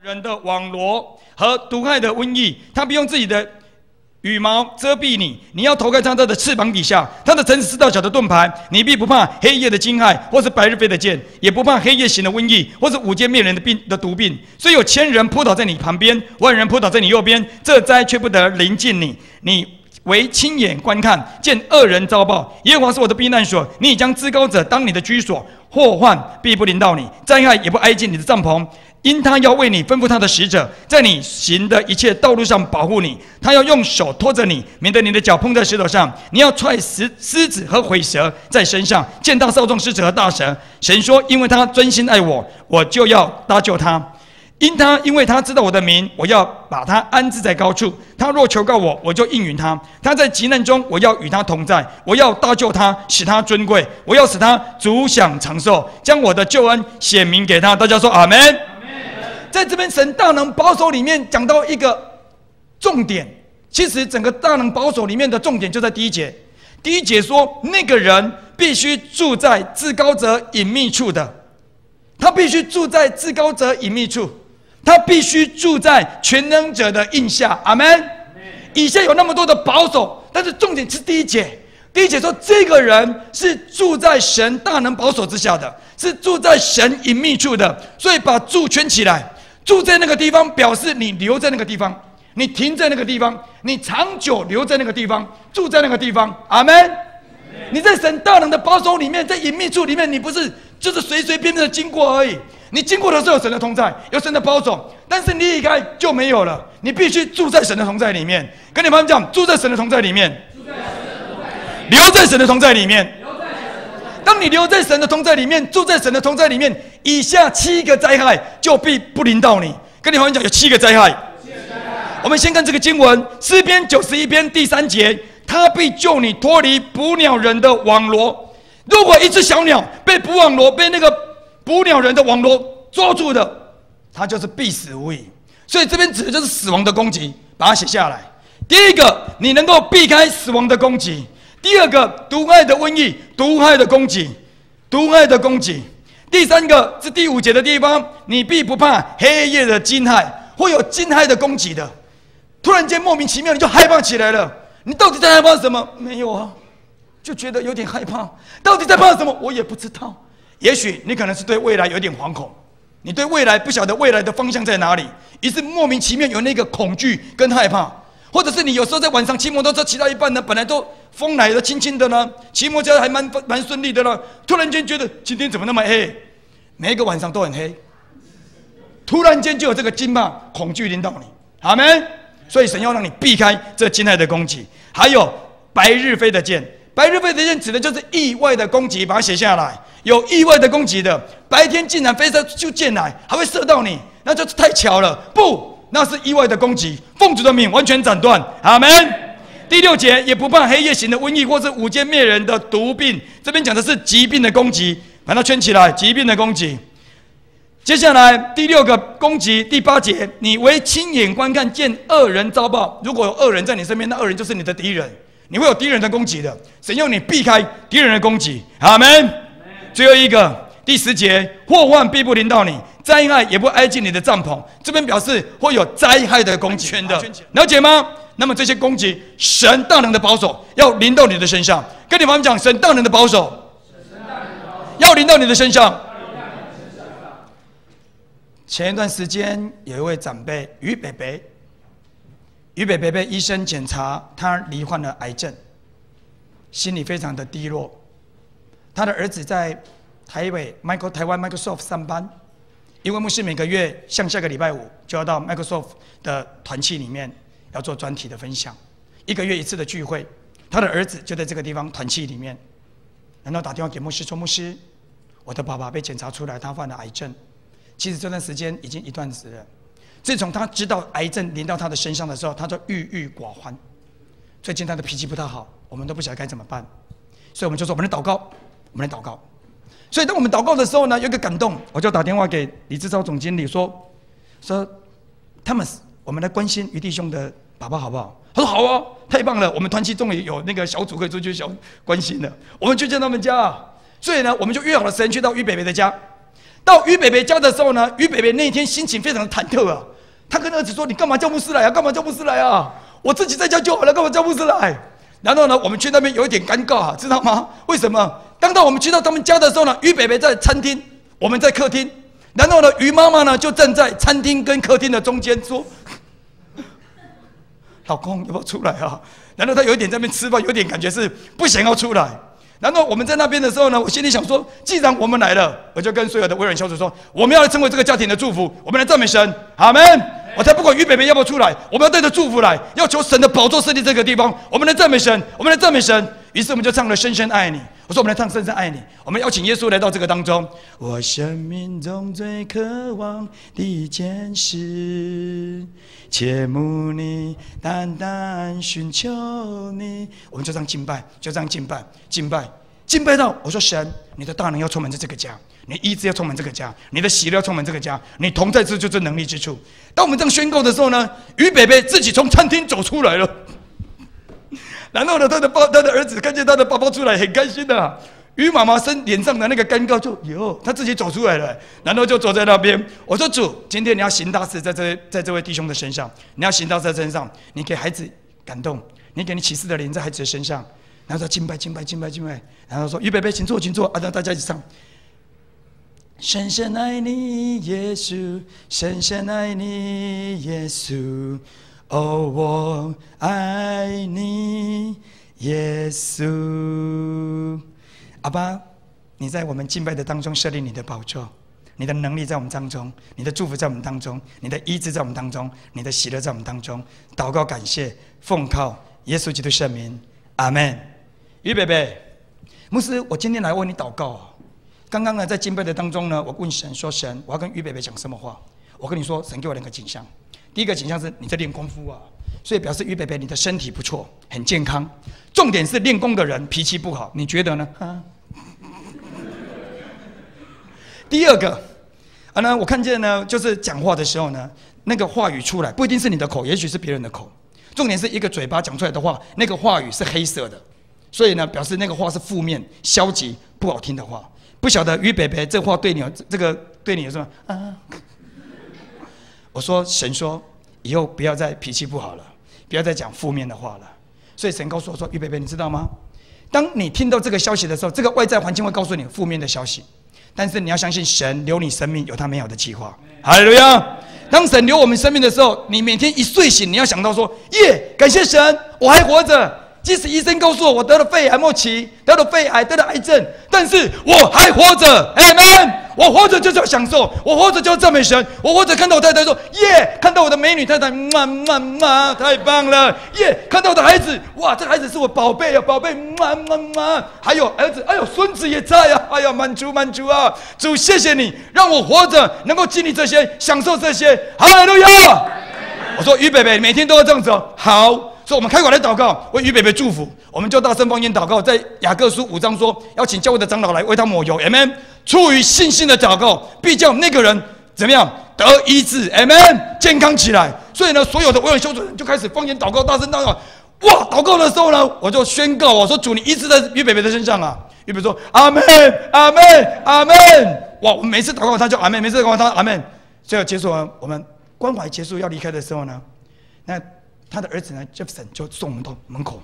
人的网罗和毒害的瘟疫，他必用自己的羽毛遮蔽你，你要投靠他的翅膀底下，他的橙子是大小的盾牌，你必不怕黑夜的惊骇，或是白日飞的箭，也不怕黑夜行的瘟疫，或是午间灭人的毒病。虽有1000人扑倒在你旁边，10000人扑倒在你右边，这灾却不得临近你。你为亲眼观看，见恶人遭报。耶和华是我的避难所，你已将至高者当你的居所，祸患必不临到你，灾害也不挨近你的帐篷。因他要为你吩咐他的使者，在你行的一切道路上保护你。他要用手托着你，免得你的脚碰在石头上。你要踹狮子和虺蛇在身上，践踏少壮狮子和大蛇。神说：因为他专心爱我，我就要搭救他。因为他知道我的名，我要把他安置在高处。他若求告我，我就应允他。他在急难中，我要与他同在。我要搭救他，使他尊贵。我要使他足享长寿，将我的救恩显明给他。大家说阿们。在这边神大能保守里面讲到一个重点，其实整个大能保守里面的重点就在第一节。第一节说，那个人必须住在至高者隐秘处的，他必须住在至高者隐秘处，他必须住在全能者的印下。阿们。以下有那么多的保守，但是重点是第一节。第一节说，这个人是住在神大能保守之下的，是住在神隐秘处的，所以把住圈起来。住在那个地方，表示你留在那个地方，你停在那个地方，你长久留在那个地方，住在那个地方。阿们。你在神大能的保守里面，在隐秘处里面，你不是就是随随便便的经过而已。你经过的时候，有神的同在，有神的保守，但是你离开就没有了。你必须住在神的同在里面。跟你们讲，住在神的同在里面，留在神的同在里面。当你留在神的同在里面，住在神的同在里面，以下7个灾害就必不临到你。跟你们讲，有7个灾害。我们先看这个经文，诗篇91篇第3节，他必救你脱离捕鸟人的网罗。如果一只小鸟被捕网罗，被那个捕鸟人的网罗捉住的，他就是必死无疑。所以这边指的就是死亡的攻击，把它写下来。第一个，你能够避开死亡的攻击。第二个，毒害的瘟疫，毒害的攻击，毒害的攻击。第三个是第5节的地方，你必不怕黑夜的惊骇，会有惊骇的攻击的。突然间莫名其妙你就害怕起来了，你到底在害怕什么？没有啊，就觉得有点害怕。到底在怕什么？我也不知道。也许你可能是对未来有点惶恐，你对未来不晓得未来的方向在哪里，于是莫名其妙有那个恐惧跟害怕。或者是你有时候在晚上骑摩托车骑到一半呢，本来都风来的轻轻的呢，骑摩托车还蛮顺利的呢，突然间觉得今天怎么那么黑？每一个晚上都很黑，突然间就有这个惊怕、恐惧临到你。阿们。所以神要让你避开这惊骇的攻击。还有白日飞的箭，白日飞的箭指的就是意外的攻击，把它写下来。有意外的攻击的，白天竟然飞出箭来，还会射到你，那就是太巧了。不。那是意外的攻击，奉主的命完全斩断。阿们。第6节，也不怕黑夜行的瘟疫，或是午间灭人的毒病。这边讲的是疾病的攻击，把它圈起来，疾病的攻击。接下来第6个攻击，第8节，你为亲眼观看，见恶人遭报。如果有恶人在你身边，那恶人就是你的敌人，你会有敌人的攻击的。神用你避开敌人的攻击。阿们。最后一个，第10节，祸患必不临到你，灾害也不挨近你的帐篷。这边表示会有灾害的攻击的，了解吗？那么这些攻击，神大能的保守要临到你的身上。跟你们讲，神大能的保守要临到你的身上。前一段时间有一位长辈于北北被医生检查，他罹患了癌症，心里非常的低落。他的儿子在台湾 Microsoft 上班，因为牧师每个月像下个礼拜5就要到 Microsoft 的团契里面要做专题的分享，1个月1次的聚会。他的儿子就在这个地方团契里面，然后打电话给牧师说：“牧师，我的爸爸被检查出来他患了癌症。”其实这段时间已经一段时了。自从他知道癌症临到他的身上的时候，他就郁郁寡欢。最近他的脾气不太好，我们都不晓得该怎么办，所以我们就说：“我们来祷告，我们来祷告。”所以当我们祷告的时候呢，有一个感动，我就打电话给李志超总经理说：“Thomas， 我们来关心于弟兄的爸爸好不好？”他说：“好啊，太棒了！我们团契终于有那个小组可以出去关心了。”我们就见他们家，所以呢，我们就约好了时间去到于北北的家。到于北北家的时候呢，于北北那一天心情非常忐忑啊。他跟儿子说：“你干嘛叫牧师来啊？干嘛叫牧师来啊？我自己在家就好了，干嘛叫牧师来？”然后呢，我们去那边有一点尴尬啊，知道吗？为什么？当到我们去到他们家的时候呢，于北北在餐厅，我们在客厅。然后呢，于妈妈呢就站在餐厅跟客厅的中间说：“老公，要不要出来啊？”然后他有一点在那边吃饭，有点感觉是不想要出来。然后我们在那边的时候呢，我心里想说，既然我们来了，我就跟所有的微软小组说，我们要来成为这个家庭的祝福，我们来赞美神，阿门。我才不管于北北要不要出来，我们要带着祝福来，要求神的宝座设立这个地方，我们来赞美神，我们来赞美神。于是我们就唱了《深深爱你》，我说我们来唱《深深爱你》，我们邀请耶稣来到这个当中。我生命中最渴望的一件事，切慕你，单单寻求你。我们就这样敬拜，就这样敬拜，敬拜到我说神，你的大能要充满在这个家，你的医治要充满这个家，你的喜乐要充满这个家，你同在之处就是能力之处。当我们这样宣告的时候呢，于北北自己从餐厅走出来了。然后呢，他的儿子看见他的爸爸出来，很开心的、啊。于妈妈脸上的那个尴尬就有，他自己走出来了，然后就走在那边。我说主，今天你要行大事，在这位弟兄的身上，你要行大事在身上，你给孩子感动，你给你启示的灵在孩子的身上。然后说敬拜，然后说于北北，请坐，啊，让大家一起唱。深深爱你，耶稣，深深爱你，耶稣。哦，我爱你，耶稣。阿爸，你在我们敬拜的当中设立你的宝座，你的能力在我们当中，你的祝福在我们当中，你的医治在我们当中，你的喜乐在我们当中。祷告感谢，奉靠耶稣基督圣名，阿门。于北北，牧师，我今天来为你祷告。刚刚呢，在敬拜的当中呢，我问神说：“神，我要跟于北北讲什么话？”我跟你说，神给我2个景象。第一个景象是你在练功夫啊，所以表示于北北你的身体不错，很健康。重点是练功的人脾气不好，你觉得呢？第二个呢，我看见呢，就是讲话的时候呢，那个话语出来不一定是你的口，也许是别人的口。重点是一个嘴巴讲出来的话，那个话语是黑色的，所以呢，表示那个话是负面、消极、不好听的话。不晓得于北北这话对你有对你有什么啊？我说神说以后不要再脾气不好了，不要再讲负面的话了。所以神告诉我说，于北北，你知道吗？当你听到这个消息的时候，这个外在环境会告诉你负面的消息，但是你要相信神留你生命有他美好的计划。哈利路亚！当神留我们生命的时候，你每天一睡醒，你要想到说：耶，感谢神，我还活着。即使医生告诉我得了肺癌末期，得了肺癌，得了癌症，但是我还活着。Amen！ 我活着就是要享受，我活着就要赞美神，我活着看到我太太说耶，看到我的美女太太，太棒了，耶，看到我的孩子，哇，这个孩子是我宝贝啊，宝贝，还有儿子，哎呦，孙子也在啊，哎呀，满足啊，主谢谢你让我活着能够经历这些，享受这些，哈利路亚！我说于北北每天都要这样子哦，好，所以我们开口来祷告，为于北北祝福，我们就大声方言祷告，在雅各书5章说，要请教会的长老来为他抹油 ，Amen。出于信心的祷告，必叫那个人怎么样得医治 ，Amen， 健康起来。所以呢，所有的微软修主人就开始方言祷告，大声祷告。哇，祷告的时候呢，我就宣告我说主，你医治在于北北的身上啊。于北说阿门，阿门，阿门。哇，我们每次祷告他就阿门，每次祷告他阿门。最后结束了，我们关怀结束要离开的时候呢，那他的儿子呢 Jefferson 就送我们到门口。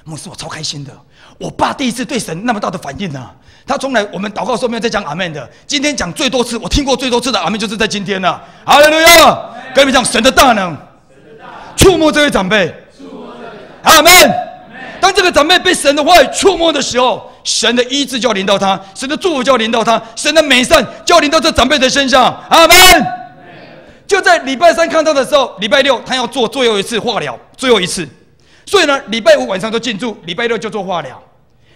牧师，我超开心的，我爸第一次对神那么大的反应啊！他从来我们祷告的时候没有在讲阿门的，今天讲最多次，我听过最多次的阿门就是在今天了。哈利路亚！跟你们讲神的大能，触摸这位长辈，阿门。当这个长辈被神的话语触摸的时候，神的医治就要临到他，神的祝福就要临到他，神的美善就要临到这长辈的身上，阿门。就在礼拜3看到的时候，礼拜6他要做最后一次化疗，最后一次。所以呢，礼拜5晚上就进驻，礼拜6就做化疗。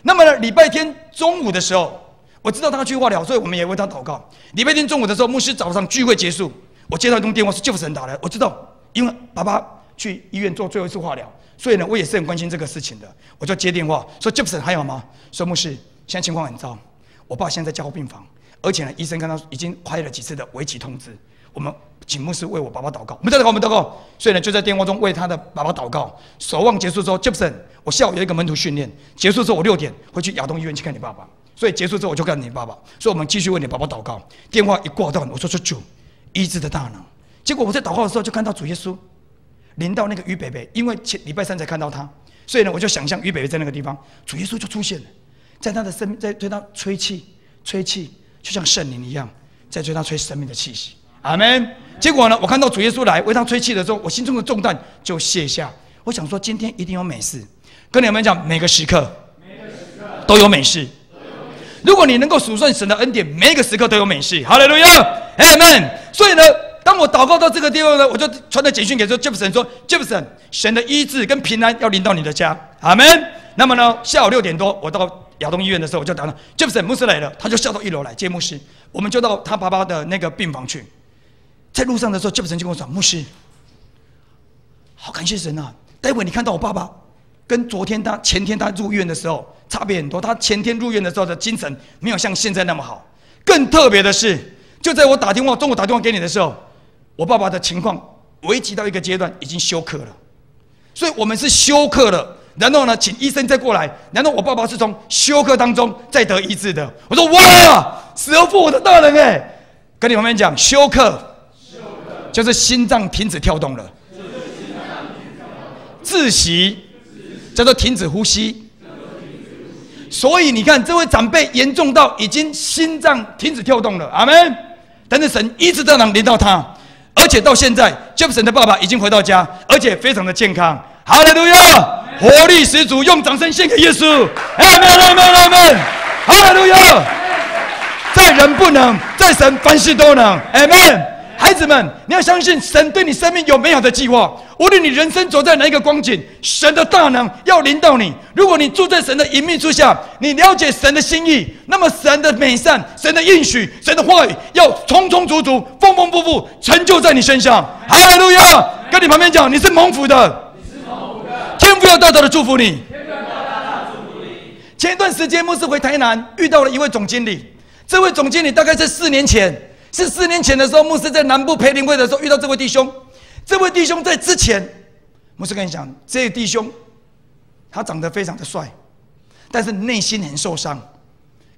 那么呢，礼拜天中午的时候，我知道他要去化疗，所以我们也为他祷告。礼拜天中午的时候，牧师早上聚会结束，我接到一通电话是Jefferson打来，我知道，因为爸爸去医院做最后一次化疗，所以呢，我也是很关心这个事情的。我就接电话说 Jefferson 还好吗？说牧师，现在情况很糟，我爸现在在加护病房，而且呢，医生跟他已经开了几次的危急通知，我们请牧师为我爸爸祷告，我们祷告。所以呢，就在电话中为他的爸爸祷告。守望结束之后 ，Jefferson， 我下午有一个门徒训练，结束之后我6点会去亚东医院去看你爸爸。所以结束之后我就告诉你爸爸，所以我们继续为你爸爸祷告。电话一挂断，我说主医治的大能。结果我在祷告的时候就看到主耶稣临到那个于北北，因为礼拜三才看到他，所以呢我就想象于北北在那个地方，主耶稣就出现了，在他的生命在对他吹气，就像圣灵一样，在对他吹生命的气息。阿们。结果呢，我看到主耶稣来为他吹气的时候，我心中的重担就卸下。我想说，今天一定有美事。跟你们讲，每个时刻都有美事。如果你能够数算神的恩典，每一个时刻都有美事。哈利路亚，阿们。所以呢，当我祷告到这个地方呢，我就传了简讯给说 Jefferson 说 Jefferson， 神的医治跟平安要临到你的家。阿们。那么呢，下午6点多，我到亚东医院的时候，我就打了 Jefferson 牧师来了，他就下到1楼来接牧师，我们就到他爸爸的那个病房去。在路上的时候 ，Jefferson 就跟我说：“牧师，好感谢神啊！待会你看到我爸爸，跟前天他入院的时候差别很多。他前天入院的时候的精神没有像现在那么好。更特别的是，就在我中午打电话给你的时候，我爸爸的情况危急到一个阶段，已经休克了。所以我们是休克了，然后呢，请医生再过来，然后我爸爸是从休克当中再得医治的。我说哇，死而复活的大人哎！跟你旁边讲，休克。”就是心脏停止跳动了，窒息叫做停止呼吸。所以你看，这位长辈严重到已经心脏停止跳动了，阿们。但是神医治大能临到他，而且到现在 ，Jefferson 的爸爸已经回到家，而且非常的健康。哈利路亚，活力十足，用掌声献给耶稣。阿们，阿们，阿们。哈利路亚，在人不能，在神凡事都能。阿们。孩子们，你要相信神对你生命有美好的计划。无论你人生走在哪一个光景，神的大能要临到你。如果你住在神的隐秘处下，你了解神的心意，那么神的美善、神的应许、神的话语要充充足足、丰丰富富成就在你身上。哈利路亚！跟你旁边讲，你是蒙福的，天父要大大的祝福你。前一段时间，牧师回台南，遇到了一位总经理。这位总经理大概在4年前。是4年前的时候，牧师在南部培灵会的时候遇到这位弟兄。这位弟兄在之前，牧师跟你讲，这位弟兄他长得非常的帅，但是内心很受伤，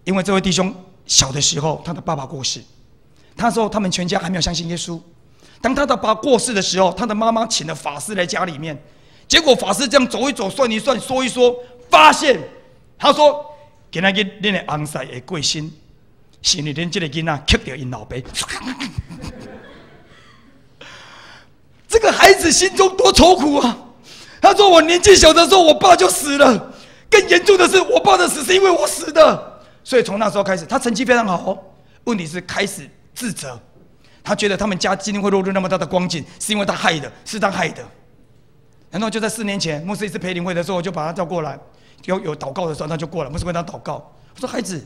因为这位弟兄小的时候他的爸爸过世，那时候他们全家还没有相信耶稣。当他的爸过世的时候，他的妈妈请了法师来家里面，结果法师这样走一走、算一算、说一说，发现他说：“今天你的昂塞的贵心。”是你连这个囡仔吸掉因老爸，这个孩子心中多愁苦啊！他说：“我年纪小的时候，我爸就死了。更严重的是，我爸的死是因为我死的。所以从那时候开始，他成绩非常好。问题是开始自责，他觉得他们家今天会落入那么大的光景，是因为他害的，是他害的。然后就在4年前，牧师一次培灵会的时候，我就把他叫过来，有祷告的时候，他就过来，牧师为他祷告。我说：孩子。”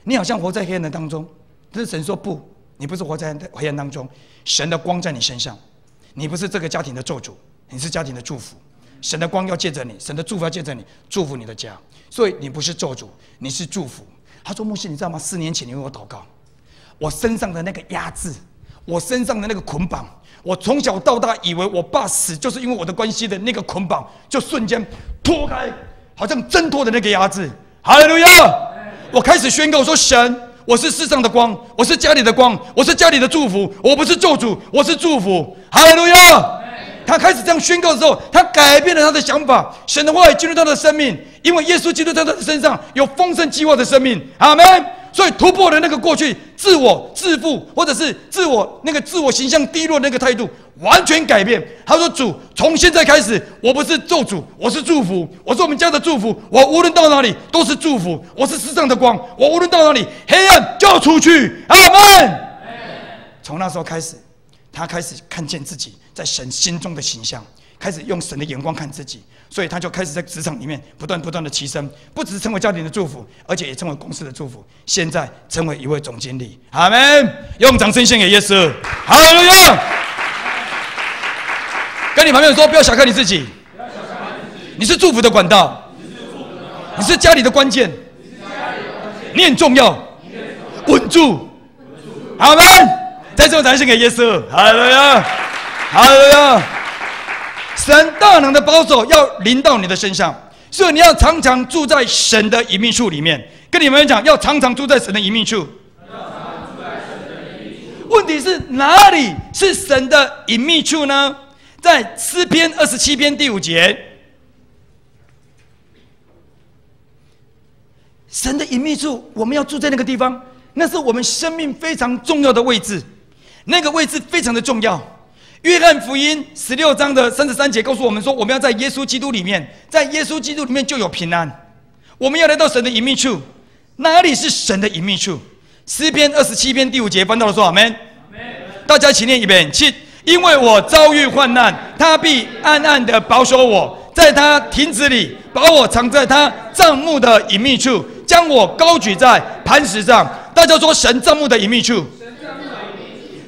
你好像活在黑暗的当中，但是神说不，你不是活在黑暗当中，神的光在你身上，你不是这个家庭的咒诅，你是家庭的祝福。神的光要借着你，神的祝福要借着你，祝福你的家，所以你不是咒诅，你是祝福。他说：牧师，你知道吗？4年前你为我祷告，我身上的那个压制，我身上的那个捆绑，我从小到大以为我爸死就是因为我的关系的那个捆绑，就瞬间脱开，好像挣脱的那个压制。哈利路亚！我开始宣告说：神，我是世上的光，我是家里的光，我是家里的祝福，我不是咒诅，我是祝福。哈利路亚！他开始这样宣告的时候，他改变了他的想法，神的话语进入他的生命，因为耶稣基督在他的身上有丰盛计划的生命。阿们！所以突破了那个过去自我自负，或者是自我形象低落的那个态度，完全改变。他说：主，从现在开始，我不是咒诅，我是祝福，我是我们家的祝福，我无论到哪里都是祝福，我是世上的光，我无论到哪里黑暗就要出去。阿们！从那时候开始，他开始看见自己在神心中的形象，开始用神的眼光看自己，所以他就开始在职场里面不断的提升，不只是成为家庭的祝福，而且也成为公司的祝福。现在成为一位总经理。阿们！用掌声献给耶稣。哈利路亚！跟你旁边说，不要小看你自己，你是祝福的管道，你是家里的关键，你很重要，稳住。阿们！再次掌声献给耶稣。哈利路亚！哈利路亚！神大能的保守要临到你的身上，所以你要常常住在神的隐秘处里面，跟你们讲，要常常住在神的隐秘处。问题是哪里是神的隐秘处呢？在诗篇27篇第5节，神的隐秘处，我们要住在那个地方，那是我们生命非常重要的位置，那个位置非常的重要。约翰福音16章的33节告诉我们说，我们要在耶稣基督里面，在耶稣基督里面就有平安。我们要来到神的隐秘处，哪里是神的隐秘处？诗篇27篇第5节翻到了说阿们。大家一起念一遍，七。因为我遭遇患难，他必暗暗地保守我，在他亭子里把我藏在他帐幕的隐秘处，将我高举在磐石上。大家说神帐幕的隐秘处。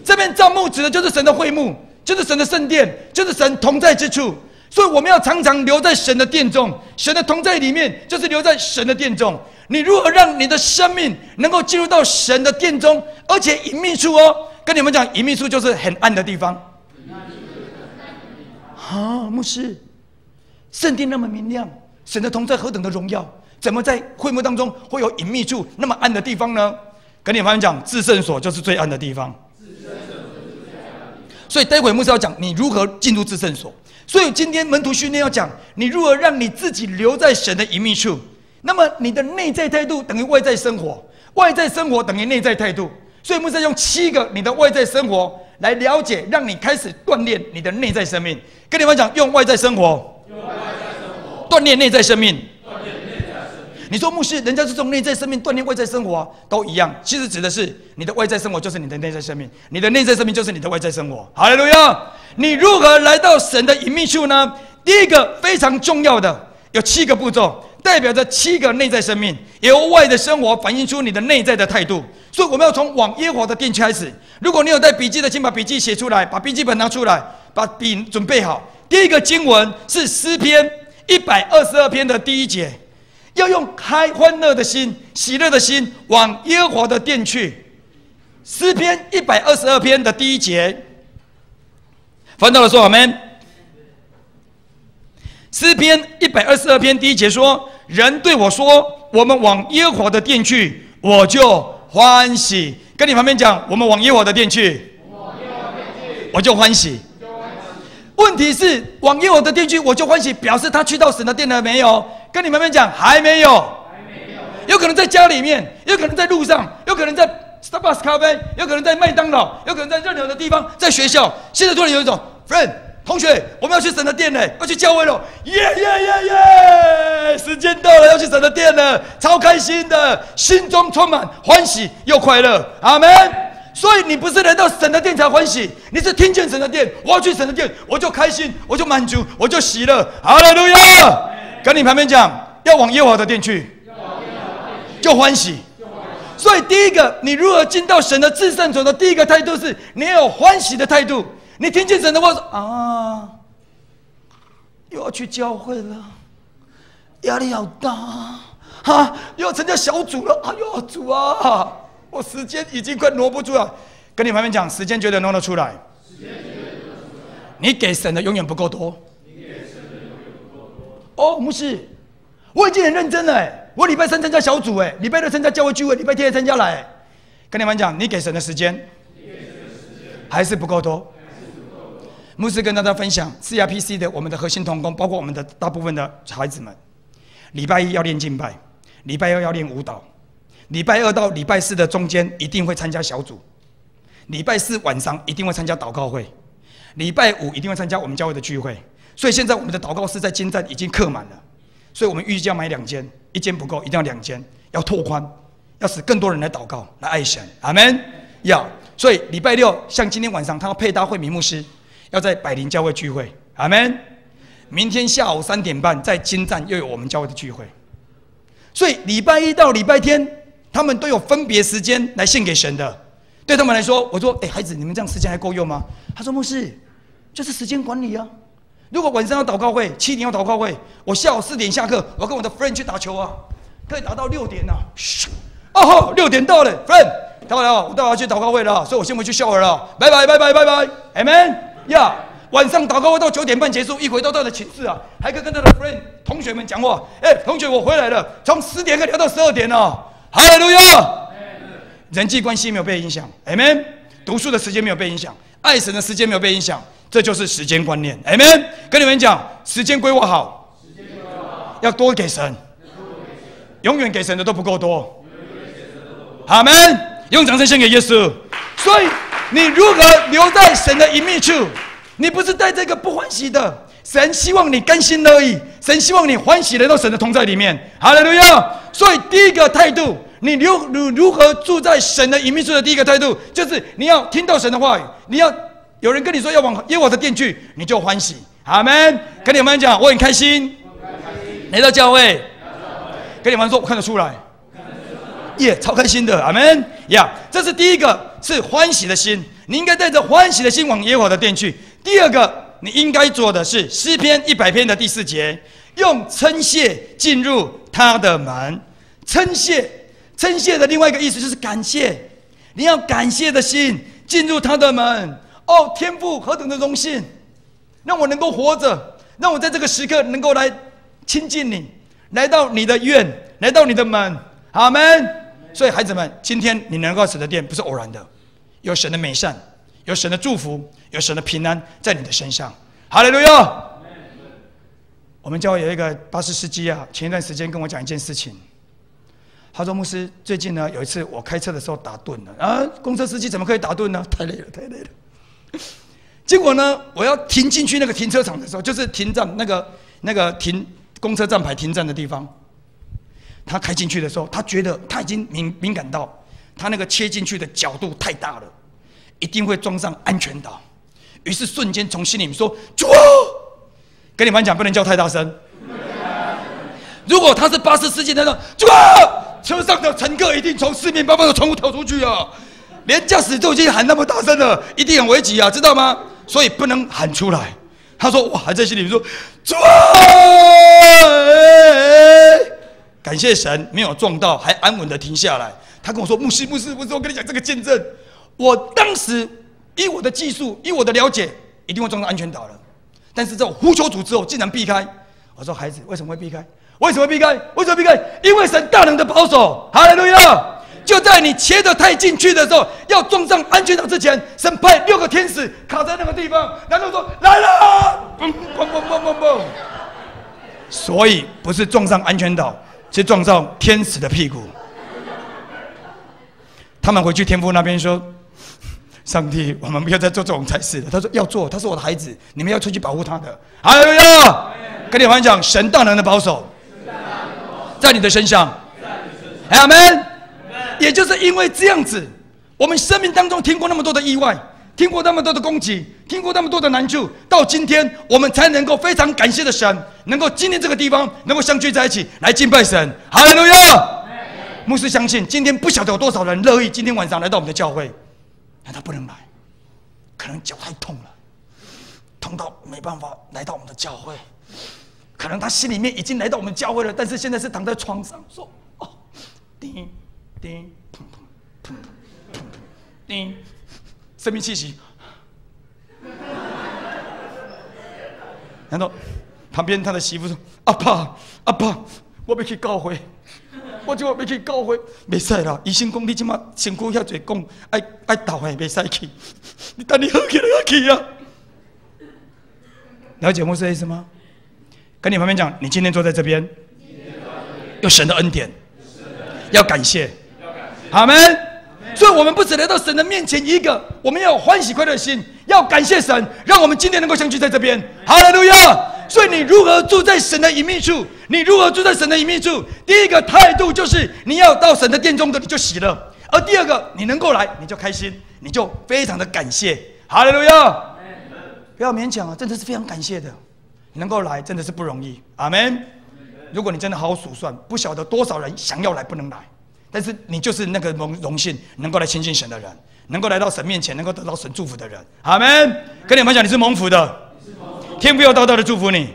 这边帐幕指的就是神的会幕，就是神的圣殿，就是神同在之处。所以我们要常常留在神的殿中，神的同在里面，就是留在神的殿中。你如何让你的生命能够进入到神的殿中，而且隐秘处哦？跟你们讲，隐秘处就是很暗的地方。牧师，圣殿那么明亮，神的同在何等的荣耀，怎么在会幕当中会有隐秘处那么暗的地方呢？跟你们讲，至圣所就是最暗的地方。所以待会牧师要讲你如何进入至圣所。所以今天门徒训练要讲你如何让你自己留在神的隐秘处。那么你的内在态度等于外在生活，外在生活等于内在态度。所以牧师用7个你的外在生活来了解，让你开始锻炼你的内在生命。跟你们讲，用外在生活锻炼内在生命。你说牧师，人家是从内在生命锻炼外在生活啊，都一样。其实指的是你的外在生活就是你的内在生命，你的内在生命就是你的外在生活。哈利路亚！你如何来到神的隐秘处呢？第一个非常重要的有7个步骤，代表着7个内在生命，由外的生活反映出你的内在的态度。所以我们要从往耶和华的殿开始。如果你有带笔记的，请把笔记写出来，把笔记本拿出来，把笔准备好。第一个经文是诗篇122篇的第1节，要用欢乐的心、喜乐的心往耶和华的殿去。诗篇122篇的第1节，翻到了说阿们。诗篇122篇第1节说：“人对我说，我们往耶和华的殿去，我就欢喜。”跟你旁边讲，我们往耶和华的殿去，我就欢喜。问题是，往耶和华的殿去，我就欢喜，表示他去到神的殿了没有？跟你旁边讲，还没有。有可能在家里面，有可能在路上，有可能在 Starbucks 咖啡，有可能在麦当劳，有可能在任何的地方，在学校。现在突然有一种 friend。同学，我们要去神的殿了，要去教会了，耶耶耶耶！时间到了，要去神的殿了，超开心的，心中充满欢喜又快乐，阿们。所以你不是来到神的殿才欢喜，你是听见神的殿，我要去神的殿，我就开心，我就满足，我就喜乐，哈利路亚！跟你旁边讲，要往耶和华的殿去，就欢喜。所以第一个，你如何进到神的至圣所的第一个态度是，你要有欢喜的态度。你听见神的话说啊，又要去教会了，压力好大啊！又要参加小组了，哎呦主啊，我时间已经快挪不出来。跟你旁边讲，时间绝对挪得出来。你给神的永远不够多。哦，牧师，我已经很认真了，我礼拜3参加小组，礼拜6参加教会聚会，礼拜天也参加来。跟你们讲，你给神的时间还是不够多。牧师跟大家分享 CRPC 的我们的核心同工，包括我们的大部分的孩子们，礼拜1要练敬拜，礼拜2要练舞蹈，礼拜2到礼拜4的中间一定会参加小组，礼拜4晚上一定会参加祷告会，礼拜5一定会参加我们教会的聚会。所以现在我们的祷告室在金站已经客满了，所以我们预计要买2间，1间不够，一定要2间，要拓宽，要使更多人来祷告，来爱神，阿们。要，所以礼拜6像今天晚上他要配搭慧敏牧师。要在百灵教会聚会，阿们。明天下午3点半在金站又有我们教会的聚会，所以礼拜1到礼拜天，他们都有分别时间来献给神的。对他们来说，我说：“孩子，你们这样时间还够用吗？”他说：“牧师，就是时间管理啊。如果晚上要祷告会，7点要祷告会，我下午4点下课，我跟我的 friend 去打球啊，可以打到6点啊。哦，6点到了 ，friend， 到了，我待会要去祷告会了，所以我先回去笑了，拜拜，拜拜，拜拜，阿们。呀，晚上祷告会到9点半结束，一回到他的寝室啊，还可以跟他的 friend 同学们讲话。同学，我回来了，从10点可以聊到12点哦。哈利路亚！人际关系没有被影响 ，Amen。读书的时间没有被影响，爱神的时间没有被影响，这就是时间观念 ，Amen。跟你们讲，时间规划好，要多给神，永远给神的都不够多。阿门！用掌声献给耶稣。所以，你如何留在神的隐秘处？你不是带这个不欢喜的。神希望你甘心乐意，神希望你欢喜来到神的同在里面。哈利路亚！所以第一个态度，你如何住在神的隐秘处的第一个态度，就是你要听到神的话语，你要有人跟你说要往耶和华的殿去，你就欢喜。阿门！跟你们讲，我很开心来到教会。跟你们说，我看得出来，耶，超开心的。阿门呀！这是第一个，是欢喜的心，你应该带着欢喜的心往耶和华的殿去。第二个，你应该做的是诗篇100篇的第4节，用称谢进入他的门。称谢的另外一个意思就是感谢，你要感谢的心进入他的门。哦，天父何等的荣幸，让我能够活着，让我在这个时刻能够来亲近你，来到你的院，来到你的门。阿们。所以孩子们，今天你能够神的殿不是偶然的，有神的美善，有神的祝福，有神的平安在你的身上。哈利路亚！我们教会有一个巴士司机啊，前一段时间跟我讲一件事情。他说：“牧师，最近呢有一次我开车的时候打盹了啊，公车司机怎么可以打盹呢？太累了，太累了。结果呢，我要停进去那个停车场的时候，就是停站那个停公车站牌停站的地方。他开进去的时候，他觉得他已经敏感到他那个切进去的角度太大了，一定会撞上安全岛。于是瞬间从心里面说：‘主啊！’跟你们讲，不能叫太大声。如果他是巴士司机，他说：‘主啊！’车上的乘客一定从四面八方的窗户跳出去啊！连驾驶都已经喊那么大声了，一定很危急啊，知道吗？所以不能喊出来。他说：‘我还在心里说，主啊！’感谢神没有撞到，还安稳的停下来。他跟我说：‘牧师，我跟你讲这个见证，我当时以我的技术，以我的了解，一定会撞到安全岛了。但是在我呼求主之后，竟然避开。’我说：‘孩子，为什么会避开？’为什么避开？因为神大能的保守，哈利路亚！就在你切得太进去的时候，要撞上安全岛之前，神派6个天使卡在那个地方，然后说：‘来了！’嘣嘣嘣嘣嘣嘣！所以不是撞上安全岛，是撞上天使的屁股。他们回去天父那边说：‘上帝，我们不要再做这种差事了。’他说：‘要做，他是我的孩子，你们要出去保护他的。’哈利路亚！跟你们讲，神大能的保守。在你的身上，阿们。也就是因为这样子，我们生命当中听过那么多的意外，听过那么多的攻击，听过那么多的难处，到今天我们才能够非常感谢的神，能够今天这个地方能够相聚在一起来敬拜神。哈利路亚！牧师相信，今天不晓得有多少人乐意今天晚上来到我们的教会，但他不能来，可能脚太痛了，痛到没办法来到我们的教会。可能他心里面已经来到我们教会了，但是现在是躺在床上说：‘哦，叮叮砰砰砰砰砰叮，生命气息。’然后旁边他的媳妇说：‘阿爸，我要去教会，我就要去教会，没使啦。医生讲你即马身躯遐侪讲，爱倒的，没使去。你等你好起来要去啊！’了解牧师的意思吗？跟你旁边讲，你今天坐在这边，有神的恩典，要感谢，阿们。所以，我们不只来到神的面前一个，我们要有欢喜快乐的心，要感谢神，让我们今天能够相聚在这边。哈利路亚！所以，你如何住在神的隐秘处？你如何住在神的隐秘处？第一个态度就是你要到神的殿中的，你就喜乐；而第二个，你能够来，你就开心，你就非常的感谢。哈利路亚！不要勉强啊，真的是非常感谢的。能够来真的是不容易，阿们。如果你真的好好数算，不晓得多少人想要来不能来，但是你就是那个荣幸能够来亲近神的人，能够来到神面前，能够得到神祝福的人，阿们。跟你们讲，你是蒙福的，天父要大大的祝福你。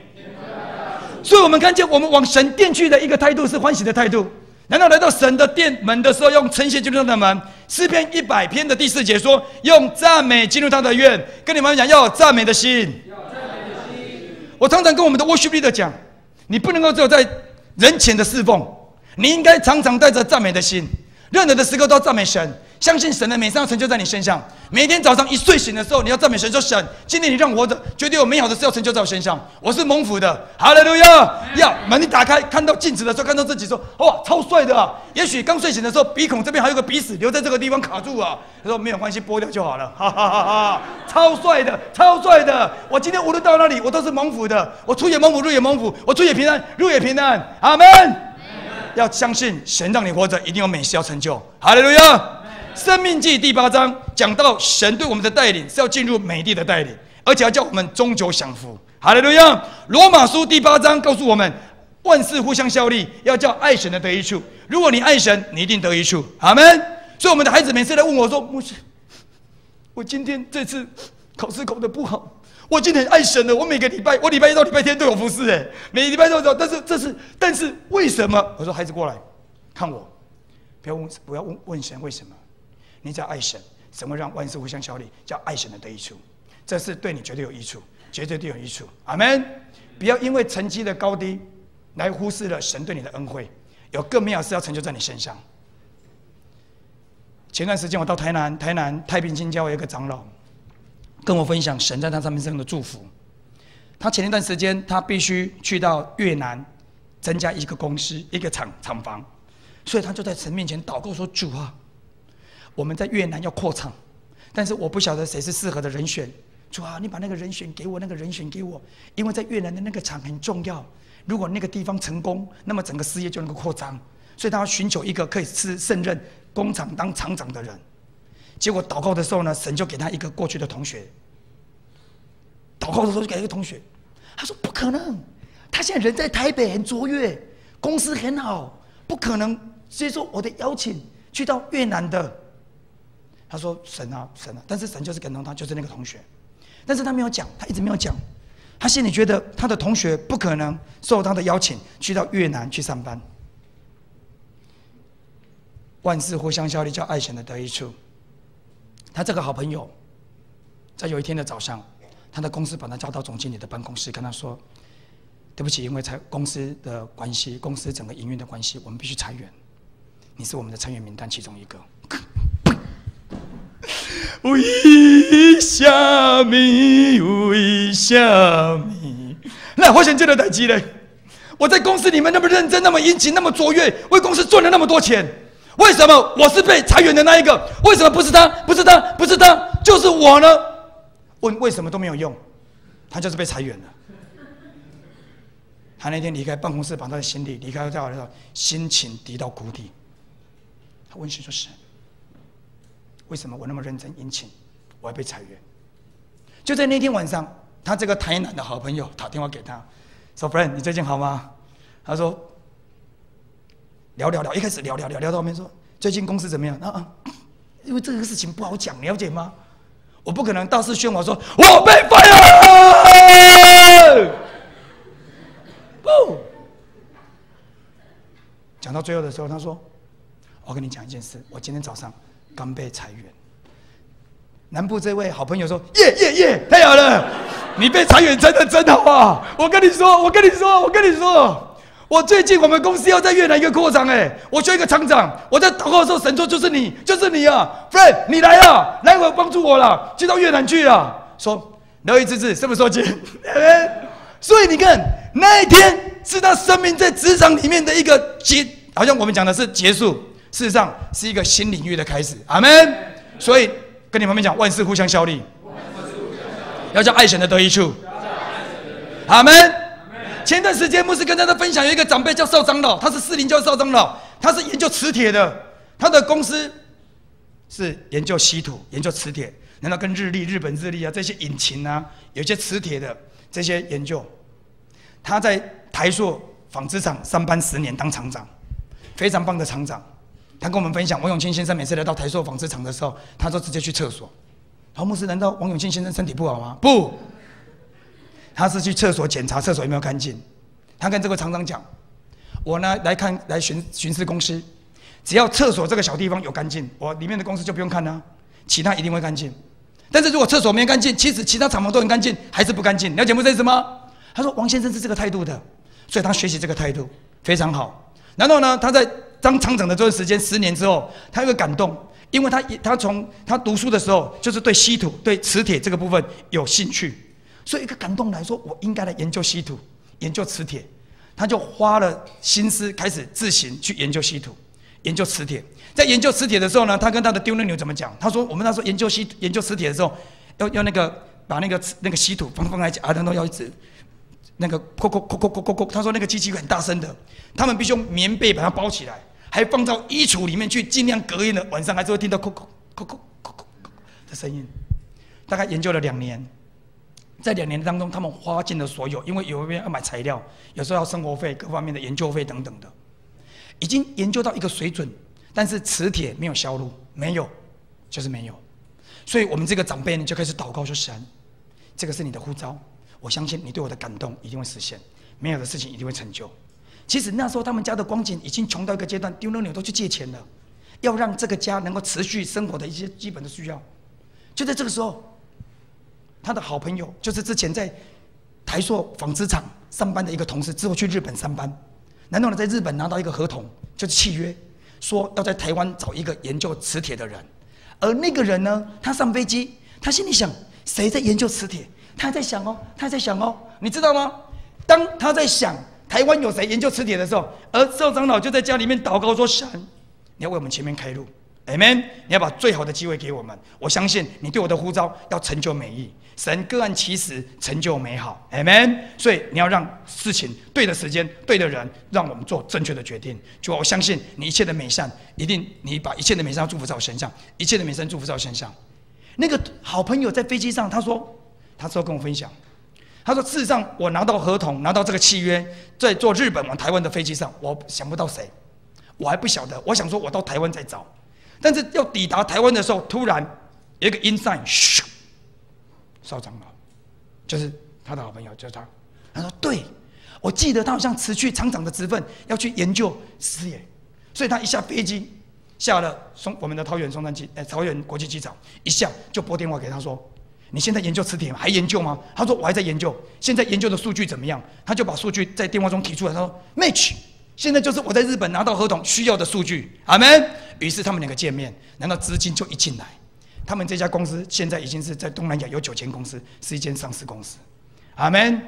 所以我们看见我们往神殿去的一个态度是欢喜的态度。难道来到神的殿门的时候，用称谢进入他的门？诗篇100篇的第4节说，用赞美进入他的院。跟你们讲，要有赞美的心。我常常跟我们的worship leader讲，你不能够只有在人前的侍奉，你应该常常带着赞美的心，任何的时刻都要赞美神，相信神的美善要成就在你身上。每天早上一睡醒的时候，你要赞美神，说神，今天你让我活着，绝对有美好的事要成就在我身上，我是蒙福的。哈利路亚！要门一打开，看到镜子的时候，看到自己说，哇，超帅的啊！也许刚睡醒的时候，鼻孔这边还有个鼻屎留在这个地方卡住啊。他说没有关系，剥掉就好了，哈哈哈哈！超帅的，超帅的！我今天无论到哪里，我都是蒙福的。我出也蒙福，入也蒙福；我出也平安，入也平安。阿门。要相信神让你活着，一定有美事要成就。哈利路亚！申命记第8章讲到神对我们的带领是要进入美地的带领，而且要叫我们终久享福。哈利路亚！罗马书第8章告诉我们，万事互相效力，要叫爱神的得益处。如果你爱神，你一定得益处。阿门。所以我们的孩子每次来问我说：“牧师，我今天这次考试考得不好，我今天很爱神的，我每个礼拜，我礼拜一到礼拜天都有服侍，每个礼拜都有。但是为什么？”我说：“孩子过来，看我，不要问神为什么。你只要爱神，神会让万事互相效力，叫爱神的得益处，这是对你绝对有益处，绝对有益处。阿门！不要因为成绩的高低来忽视了神对你的恩惠，有更美好的事要成就在你身上。”前段时间我到台南太平新教有一个长老跟我分享神在他上面身上的祝福。他前一段时间他必须去到越南增加一个公司一个厂房，所以他就在神面前祷告说：“主啊，我们在越南要扩厂，但是我不晓得谁是适合的人选。主啊，你把那个人选给我，那个人选给我，因为在越南的那个厂很重要。如果那个地方成功，那么整个事业就能够扩张。所以他要寻求一个可以胜任工厂当厂长的人。结果祷告的时候呢，神就给他一个过去的同学。祷告的时候就给一个同学，他说不可能，他现在人在台北很卓越，公司很好，不可能接受我的邀请去到越南的。”他说：“神啊，但是神就是感动他，就是那个同学，但是他没有讲，他一直没有讲，他心里觉得他的同学不可能受他的邀请去到越南去上班。万事互相效力，叫爱神的得益处。他这个好朋友，在有一天的早上，他的公司把他叫到总经理的办公室，跟他说：‘对不起，因为公司的关系，公司整个营运的关系，我们必须裁员。你是我们的成员名单其中一个。’为什么？为什么？那我想这个代志嘞！我在公司里面那么认真，那么殷勤，那么卓越，为公司赚了那么多钱，为什么我是被裁员的那一个？为什么不是他？不是他？不是他？就是我呢？问为什么都没有用，他就是被裁员了。他那天离开办公室，把他的行李离开掉的时候，心情低到谷底。他问神说：‘神，为什么我那么认真殷勤，我还被裁员？’就在那天晚上，他这个台南的好朋友打电话给他，说 ：‘Friend， 你最近好吗？’他说：‘聊，一开始聊到后面说最近公司怎么样？因为这个事情不好讲，了解吗？我不可能大肆宣扬说我被 fire。’不，讲到最后的时候，他说：‘我跟你讲一件事，我今天早上刚被裁员。’南部这位好朋友说：‘耶，太好了，你被裁员真的真好啊！我跟你说，我最近我们公司要在越南一个扩厂，我需要一个厂长。我在祷告的时候，神说就是你啊 ，Fred， 你来啊，来我帮助我了，就到越南去了。说疗愈之子什么时候见？所以你看，那一天是他生命在职场里面的一个好像我们讲的是结束，事实上是一个新领域的开始。阿门。所以跟你旁边讲，万事互相效力，要叫爱神的得益处。阿门。前段时间牧师跟大家分享，有一个长辈叫邵长老，他是士林教邵长老，他是研究磁铁的，他的公司是研究稀土、研究磁铁，难道跟日本日立啊这些引擎啊，有一些磁铁的这些研究。他在台塑纺织厂上班10年当厂长，非常棒的厂长。他跟我们分享，王永庆先生每次来到台塑纺织厂的时候，他都直接去厕所。陶牧师，难道王永庆先生身体不好吗？不。他是去厕所检查厕所有没有干净。他跟这个厂长讲：“我呢来巡视公司，只要厕所这个小地方有干净，我里面的公司就不用看了，其他一定会干净。但是如果厕所没干净，其实其他厂房都很干净，还是不干净。了解不这意思吗？”他说：“王先生是这个态度的，所以他学习这个态度非常好。然后呢，他在当厂长的这段时间10年之后，他有个感动，因为他从他读书的时候就是对稀土、对磁铁这个部分有兴趣，所以一个感动来说，我应该来研究稀土、研究磁铁。他就花了心思开始自行去研究稀土、研究磁铁。在研究磁铁的时候呢，他跟他的丢那牛怎么讲？他说：“我们那时候研究磁铁的时候，要那个把那个稀土放在然后要一直那个扣。他说那个机器很大声的，他们必须用棉被把它包起来，还放到衣橱里面去，尽量隔音的，晚上还是会听到扣的声音。大概研究了2年。”在2年当中，他们花尽了所有，因为有一边要买材料，有时候要生活费、各方面的研究费等等的，已经研究到一个水准，但是磁铁没有销路，没有，就是没有。所以我们这个长辈呢，就开始祷告说：“神，这个是你的呼召，我相信你对我的感动一定会实现，没有的事情一定会成就。”其实那时候他们家的光景已经穷到一个阶段，丢牛都去借钱了，要让这个家能够持续生活的一些基本的需要。就在这个时候，他的好朋友就是之前在台塑纺织厂上班的一个同事，之后去日本上班，然后呢在日本拿到一个合同，就是契约，说要在台湾找一个研究磁铁的人。而那个人呢，他上飞机，他心里想，谁在研究磁铁？他还在想哦，你知道吗？当他在想台湾有谁研究磁铁的时候，而邵长老就在家里面祷告说：“神，你要为我们前面开路。” Amen！ 你要把最好的机会给我们，我相信你对我的呼召要成就美意，神各按其时成就美好。Amen！ 所以你要让事情对的时间、对的人，让我们做正确的决定。就我相信你一切的美善，一定你把一切的美善祝福在我身上，一切的美善祝福在我身上。那个好朋友在飞机上，他说跟我分享，他说事实上我拿到合同，拿到这个契约，在坐日本往台湾的飞机上，我想不到谁，我还不晓得，我想说我到台湾再找。但是要抵达台湾的时候，突然有一个音扇，咻，邵长老，就是他的好朋友，就是他。他说：“对，我记得他好像辞去厂长的职分，要去研究磁铁，所以他一下飞机，下了我们的桃园桃园国际机场，一下就拨电话给他说：‘你现在研究磁铁吗？还研究吗？’他说：‘我还在研究，现在研究的数据怎么样？’他就把数据在电话中提出来，他说 ：‘match。’现在就是我在日本拿到合同需要的数据，阿们。于是他们2个见面，然后资金就一进来。他们这家公司现在已经是在东南亚有9间公司，是一间上市公司，阿们。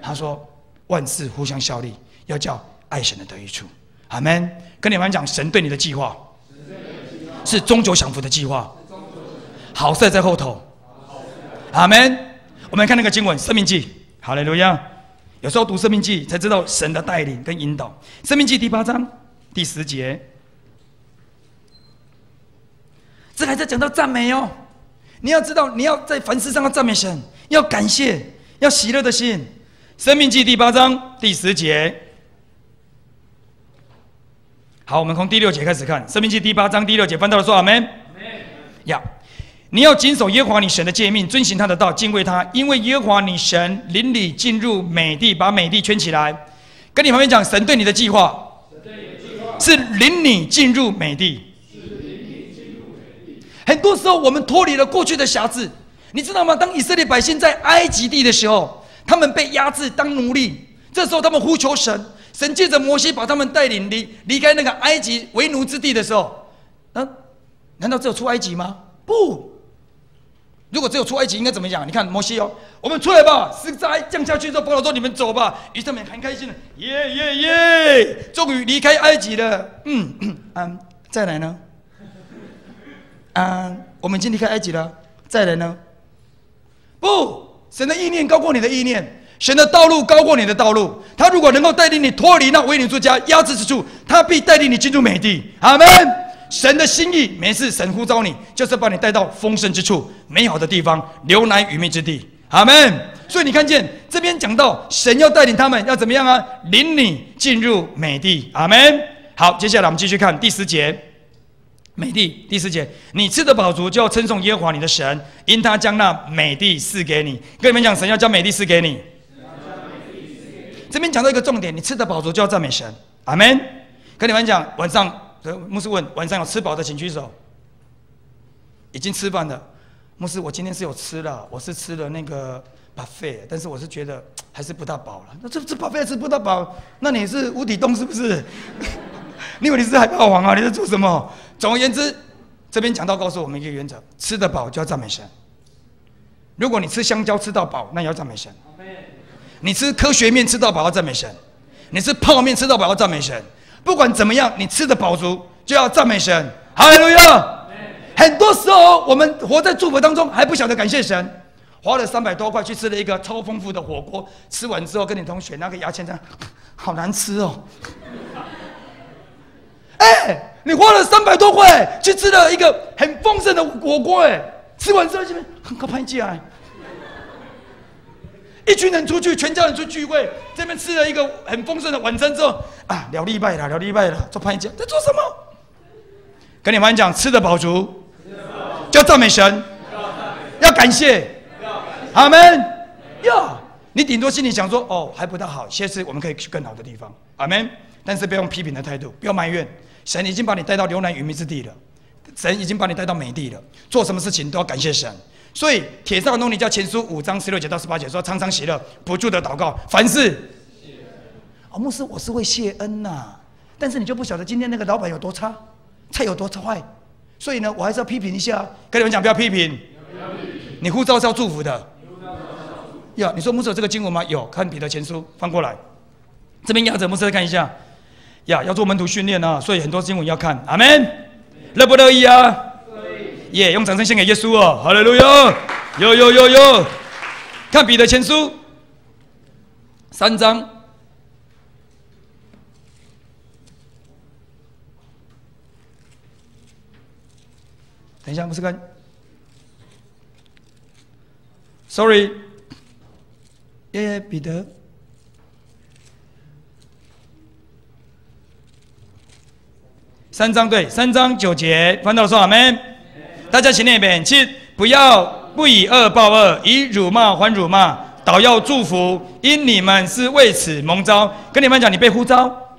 他说万事互相效力，要叫爱神的得益处，阿们。跟你们讲，神对你的计划是终究享福的计划，好事在后头，阿们。我们看那个经文，《生命记》，哈利路亚。有时候读《生命记》才知道神的带领跟引导。《生命记》第8章第10节，这还在讲到赞美哦。你要知道，你要在凡事上要赞美神，要感谢，要喜乐的心。《生命记》第8章第10节。好，我们从第6节开始看，《生命记》第8章第6节，翻到了说阿们。呀。你要谨守耶和华你神的诫命，遵行他的道，敬畏他，因为耶和华你神领你进入美地，把美地圈起来。跟你旁边讲，神对你的计划是领你进入美地。很多时候我们脱离了过去的辖制，你知道吗？当以色列百姓在埃及地的时候，他们被压制当奴隶，这时候他们呼求神，神借着摩西把他们带领离开那个埃及为奴之地的时候，难道只有出埃及吗？不。如果只有出埃及，应该怎么讲？你看摩西哦，我们出来吧，十灾降下去之后，法老说你们走吧，于是他们很开心的，耶耶耶，终于离开埃及了。再来呢？我们已经离开埃及了，再来呢？不，神的意念高过你的意念，神的道路高过你的道路。他如果能够带领你脱离那为你之家压制之处，他必带领你进入美地。阿们。神的心意，每次神呼召你，就是把你带到丰盛之处、美好的地方、流奶与蜜之地。阿们。所以你看见这边讲到，神要带领他们要怎么样啊？领你进入美地。阿们。好，接下来我们继续看第10节，美地第10节，你吃得饱足，就要称颂耶和华你的神，因他将那美地赐给你。跟你们讲，神要将美地赐给你。这边讲到一个重点，你吃得饱足就要赞美神。阿们。跟你们讲，晚上。牧师问：晚上有吃饱的请举手。已经吃饭了，牧师，我今天是有吃了，我是吃了那个 buffet， 但是我是觉得还是不大饱了。那这 buffet 吃不大饱，那你是无底洞是不是？你以为你是海霸王啊？你在做什么？总而言之，这边讲到告诉我们一个原则：吃得饱就要赞美神。如果你吃香蕉吃到饱，那也要赞美神；你吃科学面吃到饱要赞美神；你吃泡面吃到饱要赞美神。不管怎么样，你吃得饱足就要赞美神。哈利路亚！很多时候我们活在祝福当中，还不晓得感谢神。花了300多块去吃了一个超丰富的火锅，吃完之后跟你同学拿个牙签这样，好难吃哦。你花了300多块去吃了一个很丰盛的火锅，吃完之后这边很可怕起来。一群人出去，全家人出去聚会，这边吃了一个很丰盛的晚餐之后，聊礼拜了，做拍架，在做什么？跟你们讲，吃得饱足，叫赞美神，要感谢。阿们呀！你顶多心里想说：“哦，还不大好，下次我们可以去更好的地方。”阿们。但是不要用批评的态度，不要埋怨。神已经把你带到流奶与蜜之地了，神已经把你带到美地了。做什么事情都要感谢神。所以《帖撒罗尼迦前书》5章16节到18节说：“常常喜乐，不住的祷告，凡事。”牧师，我是会谢恩呐，但是你就不晓得今天那个老板有多差，菜有多坏，所以呢，我还是要批评一下。跟你们讲，不要批评。你呼召是要祝福的。你说牧师有这个经文吗？有，看彼得前书，翻过来，这边压着，牧师再看一下。要做门徒训练啊，所以很多经文要看。阿们，乐不乐意啊？用掌声献给耶稣哦！哈利路亚！有，看彼得前书3章。等一下，牧师看。Sorry。彼得3章对，3章9节，翻到说阿们。大家请念一遍，请不以恶报恶，以辱骂还辱骂，倒要祝福，因你们是为此蒙召。跟你们讲，你被呼召，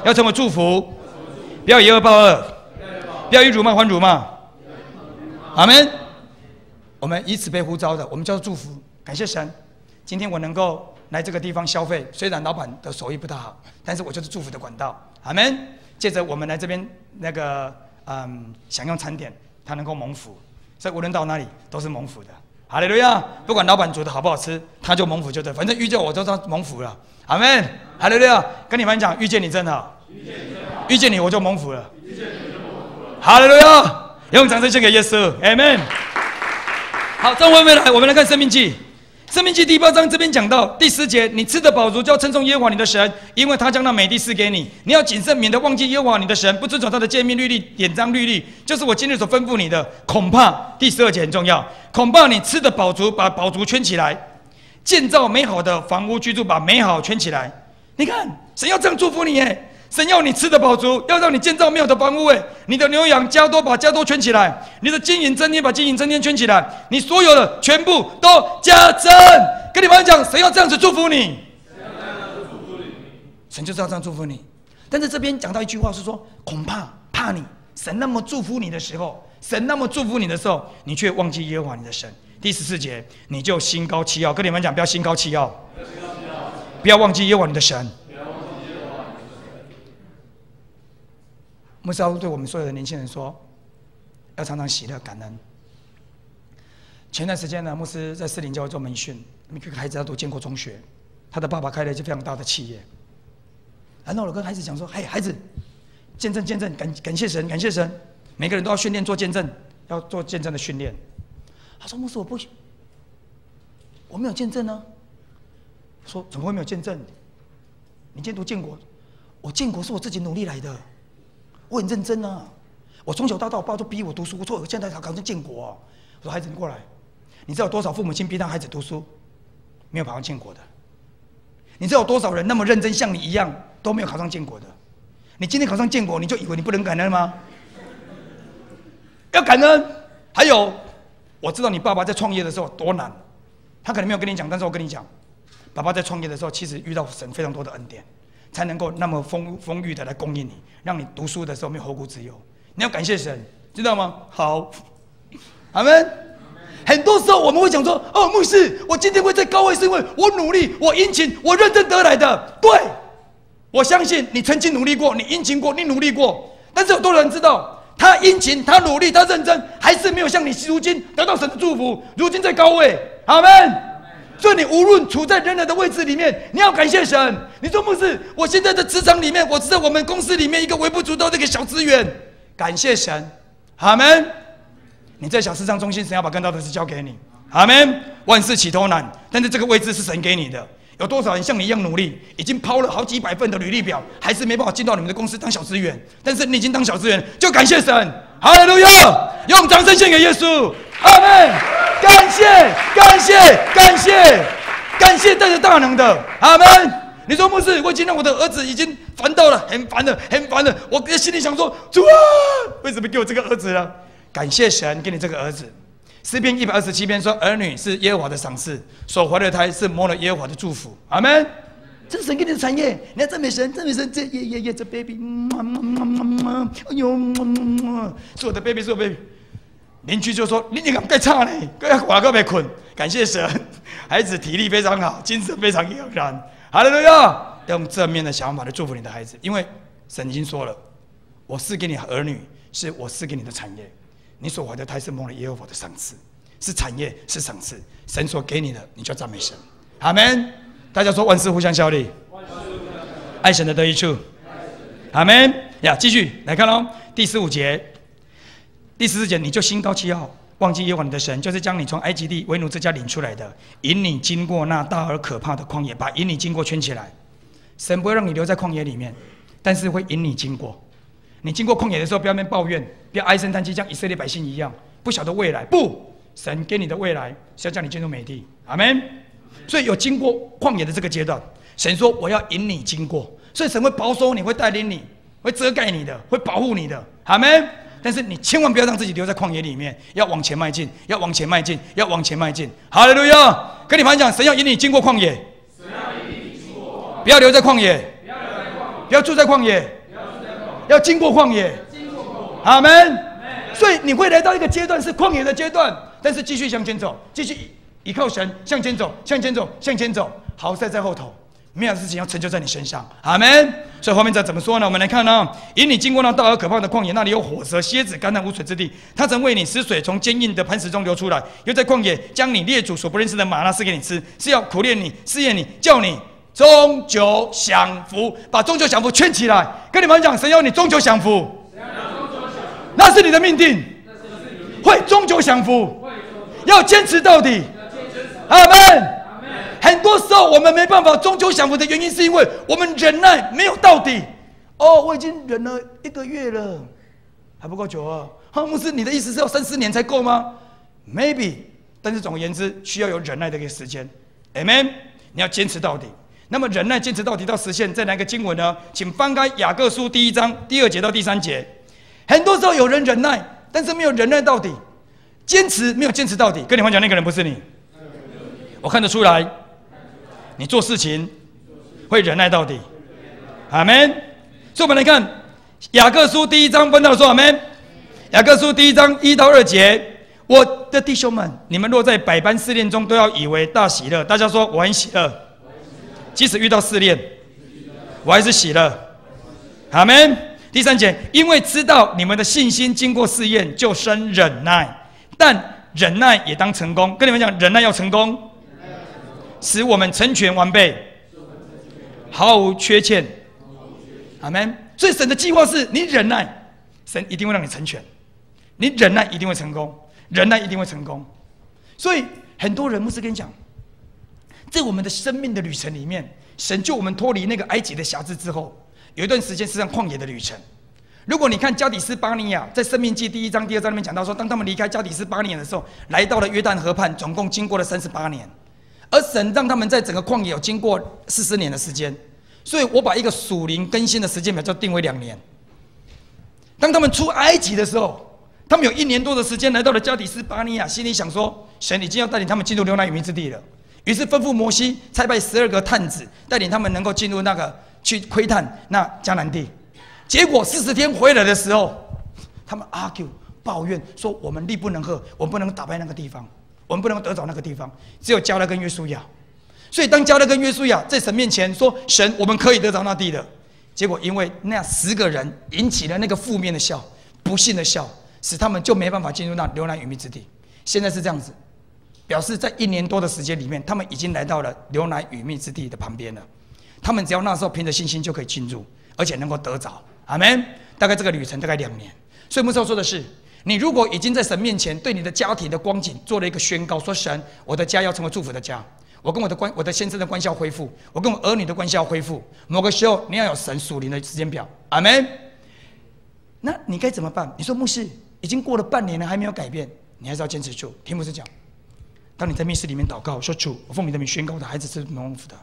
要成为祝福，不要以恶报恶，不要以辱骂还辱骂。阿们。我们以此被呼召的，我们叫做祝福，感谢神。今天我能够来这个地方消费，虽然老板的手艺不大好，但是我就是祝福的管道。阿们。借着我们来这边享用餐点，他能够蒙福，所以无论到哪里都是蒙福的。哈利路亚！不管老板煮的好不好吃，他就蒙福就对，反正遇见我就当蒙福了。阿们。哈利路亚！跟你们讲，遇见你真好，遇见你我就蒙福了。哈利路亚！用掌声献给耶稣。阿们。好，再回来，我们来看《申命记》。《申命记》第8章这边讲到第10节，你吃得饱足，就要称颂耶和华你的神，因为他将那美地赐给你。你要谨慎，免得忘记耶和华你的神，不遵守他的诫命律例、典章律例，就是我今日所吩咐你的。恐怕第12节很重要，恐怕你吃得饱足，把饱足圈起来，建造美好的房屋居住，把美好圈起来。你看，神要这样祝福你耶。神要你吃得饱足，要让你建造美好的房屋。你的牛羊加多，把加多圈起来；你的金银增添，把金银增添圈起来；你所有的全部都加增。跟你们讲，神要这样子祝福你，神就是要这样祝福你。但是这边讲到一句话是说，恐怕你神那么祝福你的时候，你却忘记耶和华你的神。第14节，你就心高气傲。跟你们讲，不要心高气傲，不要忘记耶和华你的神。牧师要对我们所有的年轻人说，要常常喜乐感恩。前段时间呢，牧师在士林教会做门训，每个孩子他都建国中学，他的爸爸开了一家非常大的企业。然后我跟孩子讲说：“嘿，孩子，见证，感谢神，感谢神，每个人都要训练做见证，要做见证的训练。”他说：“牧师，我没有见证呢。”说：“怎么会没有见证？你今天读建国，我建国是我自己努力来的。”我很认真啊！我从小到大，我爸都逼我读书，我现在才考上建国啊！我说孩子，你过来，你知道有多少父母亲逼他孩子读书，没有考上建国的？你知道有多少人那么认真，像你一样都没有考上建国的？你今天考上建国，你就以为你不能感恩吗？要感恩！还有，我知道你爸爸在创业的时候多难，他可能没有跟你讲，但是我跟你讲，爸爸在创业的时候，其实遇到神非常多的恩典。才能够那么丰裕的来供应你，让你读书的时候没有后顾之忧。你要感谢神，知道吗？好，阿们。很多时候我们会讲说：“哦，牧师，我今天会在高位，是因为我努力、我殷勤、我认真得来的。”对，我相信你曾经努力过，你殷勤过，你努力过。但是有多少人知道，他殷勤，他努力，他认真，还是没有像你如今得到神的祝福，如今在高位。阿们。所以你无论处在任何的位置里面，你要感谢神。你说牧师，我现在在职场里面，我是在我们公司里面一个微不足道的一个小职员，感谢神。阿们。你在小市场中心，神要把更大的事交给你。阿们。万事起头难，但是这个位置是神给你的。有多少人像你一样努力，已经抛了好几百份的履历表，还是没办法进到你们的公司当小职员？但是你已经当小职员，就感谢神，哈利路亚！用掌声献给耶稣，阿门！感谢，感谢，感谢，感谢带着大能的，阿门！你说牧师，我已经让我的儿子已经烦到了，很烦了，很烦了。我心里想说，主啊，为什么给我这个儿子呢？感谢神给你这个儿子。诗篇127篇说：“儿女是耶和华的赏赐，所怀的胎是蒙了耶和华的祝福。”阿门。这是神给你的产业，你要赞美神，赞美神。这这 baby， 哎呦，是我的 baby， 是我的 baby。邻居就说：“你敢盖差呢？该挂个没困。”感谢神，孩子体力非常好，精神非常盎然。哈利路亚！用正面的想法来祝福你的孩子，因为神已经说了：“我赐给你儿女，是我赐给你的产业。”你所怀的胎是蒙了耶和华的赏赐，是产业，是赏赐。神所给你的，你就要赞美神。阿门。大家说万事互相效力，爱神的得益处。阿门。呀，继续来看喽。第15节、第14节，你就心高气傲，忘记耶和华你的神，就是将你从埃及地为奴之家领出来的，引你经过那大而可怕的旷野，把引你经过圈起来。神不会让你留在旷野里面，但是会引你经过。你经过旷野的时候，不要那边抱怨，不要唉声叹气，像以色列百姓一样，不晓得未来。不，神给你的未来是要叫你进入美地。阿们。所以有经过旷野的这个阶段，神说我要引你经过，所以神会保守你，会带领你，会遮盖你的，会保护你的。阿们。但是你千万不要让自己留在旷野里面，要往前迈进，要往前迈进，要往前迈进。哈利路亚！跟你朋友讲，神要引你经过旷野，不要留在旷野，不要住在旷野。要经过旷野，阿门。所以你会来到一个阶段是旷野的阶段，但是继续向前走，继续依靠神向前走，向前走，向前走。好赛在后头，没有事情要成就在你身上，阿门。所以后面再怎么说呢？我们来看呢，引你经过那大而可怕的旷野，那里有火蛇、蝎子、干旱无水之地。他曾为你使水从坚硬的磐石中流出来，又在旷野将你列祖所不认识的玛纳赐给你吃，是要苦练你、试验你，叫你终究享福。把终究享福圈起来。跟你们讲，神要你终究享福，那是你的命定，会终究享福，要坚持到底。阿门。很多时候我们没办法终究享福的原因，是因为我们忍耐没有到底。哦，我已经忍了1个月了，还不够久啊！牧师，你的意思是要3、4年才够吗 ？Maybe， 但是总而言之，需要有忍耐的一个时间。Amen， 你要坚持到底。那么忍耐坚持到底到实现，再来一个经文呢？请翻开雅各书第1章第2节到第3节。很多时候有人忍耐，但是没有忍耐到底，坚持没有坚持到底。跟你们讲，那个人不是你，我看得出来，你做事情会忍耐到底。阿门。所以我们来看雅各书第1章，分到说阿门。雅各书第1章1到2节。我的弟兄们，你们若在百般试炼中，都要以为大喜乐。大家说，我很喜乐。即使遇到试炼，我还是喜乐。阿们。第3节，因为知道你们的信心经过试验，就生忍耐，但忍耐也当成功。跟你们讲，忍耐要成功，使我们成全完备，毫无缺欠。阿们。所以神的计划是你忍耐，神一定会让你成全。你忍耐一定会成功，忍耐一定会成功。所以很多人牧师跟你讲，在我们的生命的旅程里面，神救我们脱离那个埃及的辖制之后，有一段时间是上旷野的旅程。如果你看加底斯巴尼亚，在生命记第1章第2章里面讲到说，当他们离开加底斯巴尼亚的时候，来到了约旦河畔，总共经过了38年，而神让他们在整个旷野有经过40年的时间。所以我把一个属灵更新的时间表就定为2年。当他们出埃及的时候，他们有1年多的时间来到了加底斯巴尼亚，心里想说，神已经要带领他们进入流奶与蜜之地了。于是吩咐摩西差派12个探子，带领他们能够进入那个去窥探那迦南地。结果40天回来的时候，他们 argue 抱怨说，我们力不能和，我们不能打败那个地方，我们不能得着那个地方，只有迦勒跟约书亚。所以当迦勒跟约书亚在神面前说，神，我们可以得着那地的，结果因为那10个人引起了那个负面的笑、不幸的笑，使他们就没办法进入那流奶与蜜之地。现在是这样子，表示在1年多的时间里面，他们已经来到了流奶与蜜之地的旁边了。他们只要那时候凭着信心就可以进入，而且能够得着。阿们。大概这个旅程大概2年。所以牧师要说的是，你如果已经在神面前对你的家庭的光景做了一个宣告，说神，我的家要成为祝福的家，我跟我的先生的关系要恢复，我跟我儿女的关系要恢复。某个时候你要有神属灵的时间表。阿们。那你该怎么办？你说牧师，已经过了半年了还没有改变，你还是要坚持住。听牧师讲，当你在密室里面祷告，说主，我奉你的名宣告，我的孩子是蒙福的。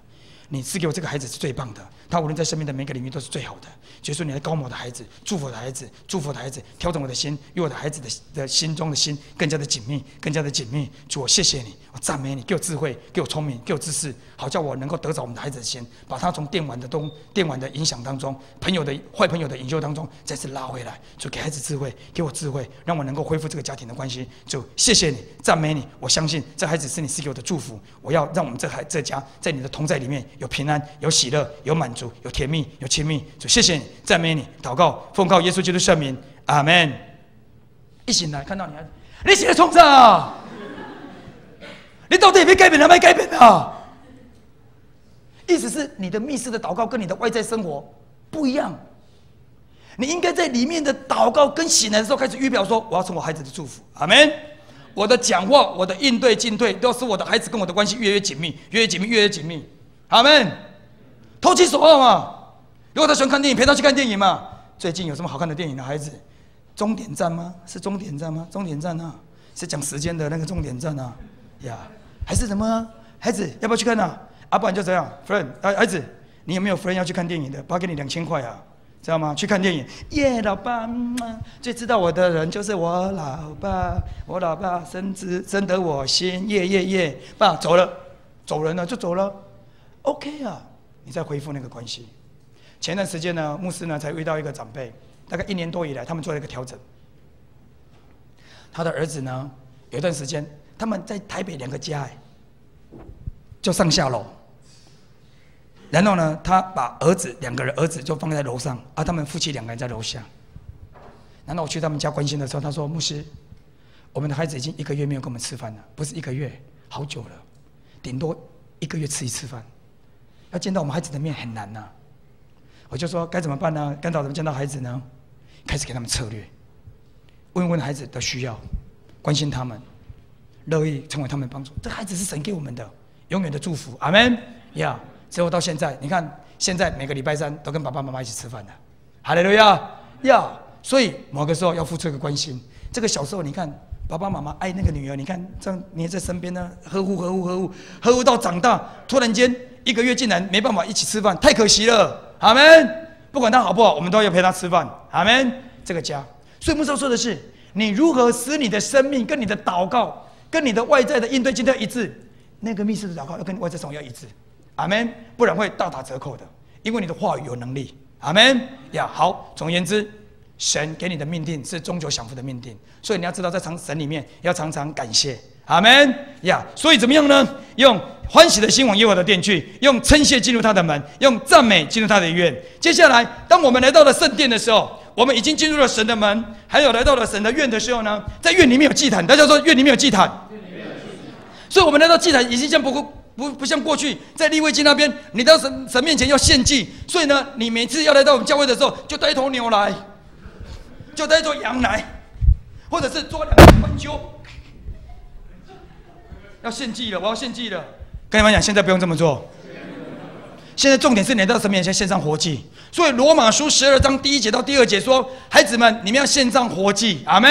你赐给我这个孩子是最棒的，他无论在生命的每个领域都是最好的。所以说，你来高摩我的孩子，祝福我的孩子，祝福我的孩子，调整我的心，与我的孩子的心中的心更加的紧密，更加的紧密。主，我谢谢你，我赞美你，给我智慧，给我聪明，给我知识，好叫我能够得着我们的孩子的心，把他从电玩的影响当中，坏朋友的引诱当中，再次拉回来。主，给孩子智慧，给我智慧，让我能够恢复这个家庭的关系。主，谢谢你，赞美你，我相信这孩子是你赐给我的祝福。我要让我们这家在你的同在里面。有平安，有喜乐，有满足，有甜蜜，有亲密。主，谢谢你，赞美你，祷告，奉靠耶稣基督圣名，阿门。一醒来看到你孩子，你现在冲啥？你到底有没有改变？还没改变啊？意思是你的密室的祷告跟你的外在生活不一样。你应该在里面的祷告跟醒来的时候开始预表说，我要成我孩子的祝福，阿门。我的讲话，我的应对进退，都使我的孩子跟我的关系越来越紧密，越来越紧密，越来越紧密。阿们，投其所好嘛。如果他喜欢看电影，陪他去看电影嘛。最近有什么好看的电影呢？孩子，终点站吗？是终点站吗？终点站啊，是讲时间的那个终点站啊，呀，还是什么？孩子要不要去看啊？不然就这样 ，friend， 孩子，你有没有 friend 要去看电影的？爸给你2000块啊，知道吗？去看电影，耶，老爸，最知道我的人就是我老爸，我老爸深得我心，耶，爸走了，走人了就走了。OK 啊，你再恢复那个关系。前段时间呢，牧师呢才遇到一个长辈，大概1年多以来，他们做了一个调整。他的儿子呢，有一段时间他们在台北2个家，就上下楼。然后呢，他把2个人儿子就放在楼上，他们夫妻2个人在楼下。然后我去他们家关心的时候，他说：“牧师，我们的孩子已经1个月没有跟我们吃饭了，不是1个月，好久了，顶多1个月吃1次饭。”要见到我们孩子的面很难呐，我就说该怎么办呢？该怎么见到孩子呢？开始给他们策略，问问孩子的需要，关心他们，乐意成为他们的帮助。这孩子是神给我们的永远的祝福，阿门呀！之后到现在，你看现在每个礼拜3都跟爸爸妈妈一起吃饭的，哈利路亚呀！所以某个时候要付出一个关心。这个小时候你看爸爸妈妈爱那个女儿，你看这样黏在身边呢，呵护到长大，突然间1个月竟然没办法一起吃饭，太可惜了。阿们。不管他好不好，我们都要陪他吃饭。阿们。这个家，所以牧师说的是，你如何使你的生命跟你的祷告，跟你的外在的应对进退一致。那个密室的祷告要跟外在生活要一致。阿们。不然会大打折扣的，因为你的话语有能力。阿们呀。好，总而言之，神给你的命定是终究享福的命定，所以你要知道，在神里面要常常感谢。阿们呀！所以怎么样呢？用欢喜的心往耶和华的殿去，用称谢进入他的门，用赞美进入他的院。接下来，当我们来到了圣殿的时候，我们已经进入了神的门，还有来到了神的院的时候呢，在院里面有祭坛。大家说院里面有祭坛，所以我们来到祭坛已经像不像过去在利未记那边，你到神面前要献祭，所以呢，你每次要来到我们教会的时候，就带一头牛来，就带一头羊来，或者是抓2个斑鸠。要献祭了，我要献祭了。跟你们讲，现在不用这么做。现在重点是你到神面前献上活祭。所以罗马书12章第1节到第2节说：“孩子们，你们要献上活祭。”阿们。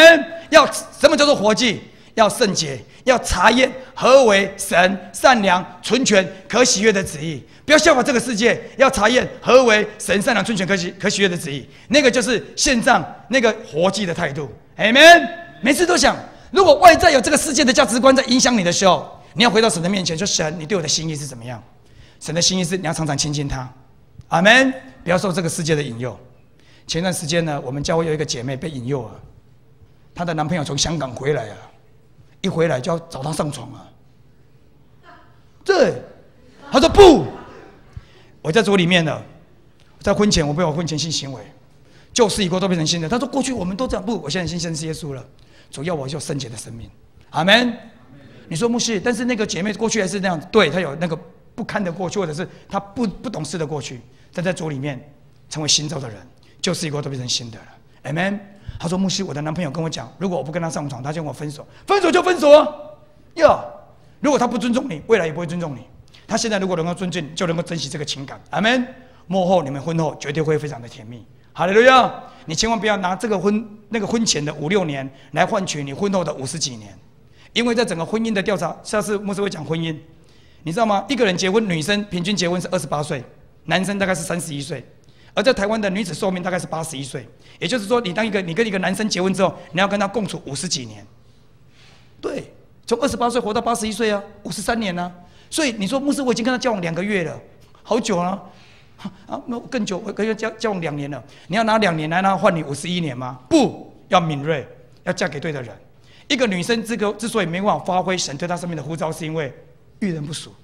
要什么叫做活祭？要圣洁，要查验何为神善良、纯全、可喜悦的旨意。不要效法这个世界，要查验何为神善良、纯全、可喜悦的旨意。那个就是献上那个活祭的态度。阿们。每次都想。如果外在有这个世界的价值观在影响你的时候，你要回到神的面前说：“神，你对我的心意是怎么样？”神的心意是你要常常亲近他，阿们。不要受这个世界的引诱。前段时间呢，我们教会有一个姐妹被引诱了，她的男朋友从香港回来啊，一回来就要找她上床啊。对，她说不，我在组里面了，在婚前我没有婚前性行为，旧事已过都变成新的。他说过去我们都这样，不，我现在已经认识耶稣了，主要我有圣洁的生命。阿门。你说牧师，但是那个姐妹过去还是那样，对，她有那个不堪的过去，或者是她不懂事的过去，但在主里面成为新造的人，旧事已过都变成新的了。阿门。他说牧师，我的男朋友跟我讲，如果我不跟他上床，他就跟我分手，分手就分手啊，如果他不尊重你，未来也不会尊重你。他现在如果能够尊敬，就能够珍惜这个情感。阿门。末后你们婚后绝对会非常的甜蜜。哈利路亚！你千万不要拿这个那个婚前的5、6年来换取你婚后的50几年，因为在整个婚姻的调查，下次牧师会讲婚姻，你知道吗？一个人结婚，女生平均结婚是28岁，男生大概是31岁，而在台湾的女子寿命大概是81岁，也就是说，你跟一个男生结婚之后，你要跟他共处50几年，对，从28岁活到81岁啊，53年啊。所以你说牧师，我已经跟他交往2个月了，好久了。那更久，我跟他交往2年了。你要拿2年来换你51年吗？不要敏锐，要嫁给对的人。一个女生之所以没办法发挥神对她生命的呼召，是因为遇人不淑。